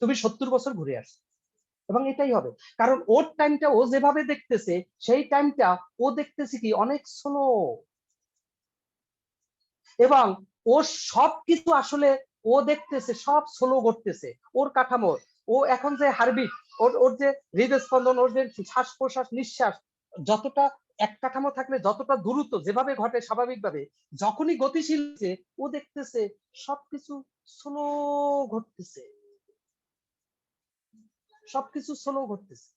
S1: তুমি 70 বছর ঘুরে আসছো। এবং এটাই হবে, কারণ ওর টাইমটা ও যেভাবে দেখতেছে সেই টাইমটা ও দেখতেছে কি অনেক স্লো, এবং ওর সবকিছু আসলে ও দেখতেছে সব স্লো ঘটতেছে। ওর কাঠামো, ও এখন যে হার্টবিট, ওর যে হৃদস্পন্দন, ওর যে শ্বাস প্রশ্বাস নিঃশ্বাস, যতটা এক কাঠামো থাকলে যতটা দ্রুত যেভাবে ঘটে স্বাভাবিকভাবে, যখনই গতিশীল ও দেখতেছে সবকিছু স্লো ঘটতেছে, সবকিছু স্লো ঘটতেছে।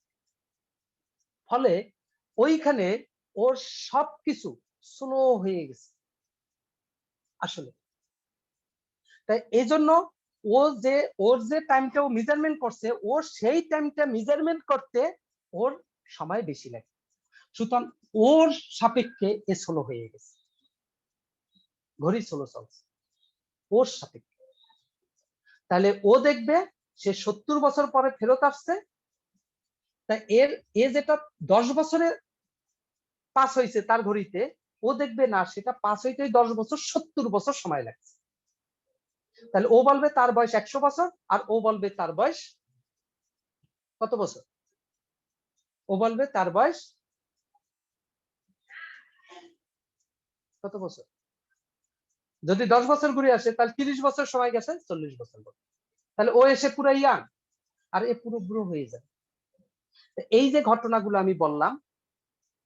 S1: ফলে ওইখানে ওর সবকিছু স্লো হয়ে গেছে আসলে। তাই এই জন্য ও যে ওর যে টাইমটা ও মেজারমেন্ট করছে, ওর সেই টাইমটা মেজারমেন্ট করতে ওর সময় বেশি লাগে, সুতরাং ওর সাপেক্ষে এ স্লো হয়ে গেছে, ঘড়ি স্লো চলছে ওর সাপেক্ষে। তাহলে ও দেখবে সে 70 বছর পরে ফেরত আসছে, তাই এ যেটা 10 বছরে পাস হয়েছে তার ঘড়িতে, ও দেখবে না সেটা পাস হইতে 10 বছর 70 বছর সময় লাগছে। তাহলে ও বলবে তার বয়স 100 বছর, আর ও বলবে তার বয়স কত বছর? ও বলবে তার বয়স কত বছর? যদি 10 বছর ঘুরে আসে তাহলে 30 বছর সময় গেছে, 40 বছর, তাহলে ও এসে পুরো ইয়াং, আর এ পুরো বুড়ো হয়ে যায়। এই যে ঘটনাগুলো আমি বললাম,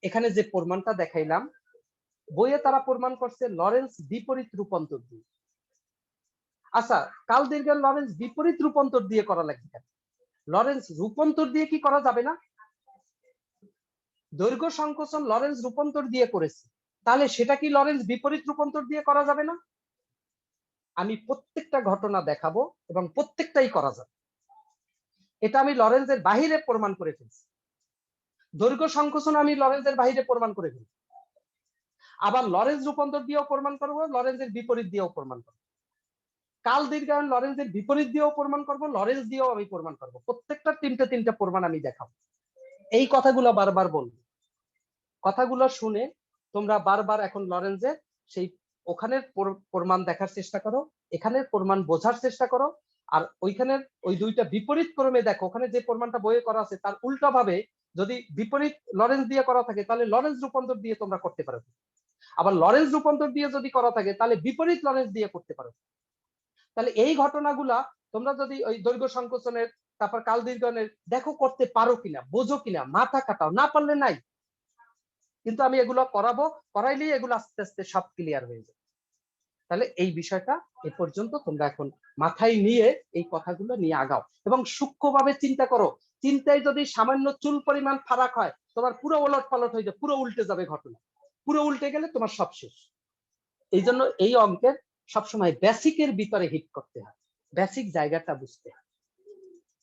S1: এখানে যে প্রমাণটা দেখাইলাম, বইয়ে তারা প্রমাণ করছে লরেন্স বিপরীত রূপান্তর দিয়ে। আচ্ছা, কাল দীর্ঘ লরেন্স বিপরীত রূপান্তর দিয়ে করা লাগবে, লরেন্স রূপান্তর দিয়ে কি করা যাবে না? দৈর্ঘ্য সংকোচন লরেন্স রূপান্তর দিয়ে করেছে, তাহলে সেটা কি লরেন্স বিপরীত রূপান্তর দিয়ে করা যাবে না? আমি প্রত্যেকটা ঘটনা দেখাবো এবং প্রত্যেকটাই করা যাবে। এটা আমি লরেন্সের বাহিরে প্রমাণ করে ফেলছি। দৈর্ঘ্য সংকোচন আমি লরেন্সের বাহিরে প্রমাণ করে ফেলছি, আবার লরেন্স রূপান্তর দিয়েও প্রমাণ করবো, লরেন্সের বিপরীত দিয়েও প্রমাণ করবো, কাল দীর্ঘায়ন লরেন্সের বিপরীত দিয়েও প্রমাণ করবো, লরেন্স দিয়েও আমি প্রমাণ করবো। প্রত্যেকটা তিনটা প্রমাণ আমি দেখাবো। এই কথাগুলো বারবার বলবো, কথাগুলো শুনে তোমরা বারবার এখন লরেন্সের সেই ওখানের প্রমাণ দেখার চেষ্টা করো, এখানের প্রমাণ বোঝার চেষ্টা করো, আর ওইখানের ওই দুইটা বিপরীত ক্রমে দেখো, ওখানে যে প্রমাণটা বইয়ে করা আছে তার উল্টা ভাবে যদি বিপরীত লরেন্স দিয়ে করা থাকে তাহলে লরেন্স রূপান্তর দিয়ে তোমরা করতে পারো, আবার লরেন্স রূপান্তর দিয়ে যদি করা থাকে তাহলে বিপরীত লরেন্স দিয়ে করতে পারো। তাহলে এই ঘটনাগুলা তোমরা যদি ওই দৈর্ঘ্য সংকোচনের, তারপর কাল দীর্ঘনের দেখো করতে পারো কিনা, বোঝো কিনা, মাথা কাটাও, না পারলে নাই। কিন্তু আমি এগুলো করাবো, করাইলেই এগুলো আস্তে আস্তে সব ক্লিয়ার হয়ে যাবে। তাহলে এই বিষয়টা এ পর্যন্ত তোমরা এখন মাথায় নিয়ে এই কথাগুলো নিয়ে আগাও এবং সূক্ষ্মভাবে চিন্তা করো। চিন্তায় যদি সামান্য চুল পরিমাণ ফারাক হয়, তোমার পুরো ওলট পালট হয়ে যাবে, পুরো উল্টে যাবে ঘটনা, পুরো উল্টে গেলে তোমার সব শেষ। এই জন্য এই অঙ্কের সবসময় বেসিকের ভিতরে হিট করতে হয়, বেসিক জায়গাটা বুঝতে হয়।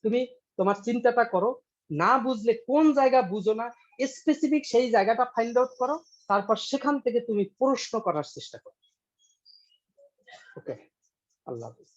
S1: তুমি তোমার চিন্তাটা করো, না বুঝলে কোন জায়গা বুঝো না স্পেসিফিক সেই জায়গাটা ফাইন্ড আউট করো, তারপর সেখান থেকে তুমি প্রশ্ন করার চেষ্টা করো। ওকে, আল্লাহ হাফেজ।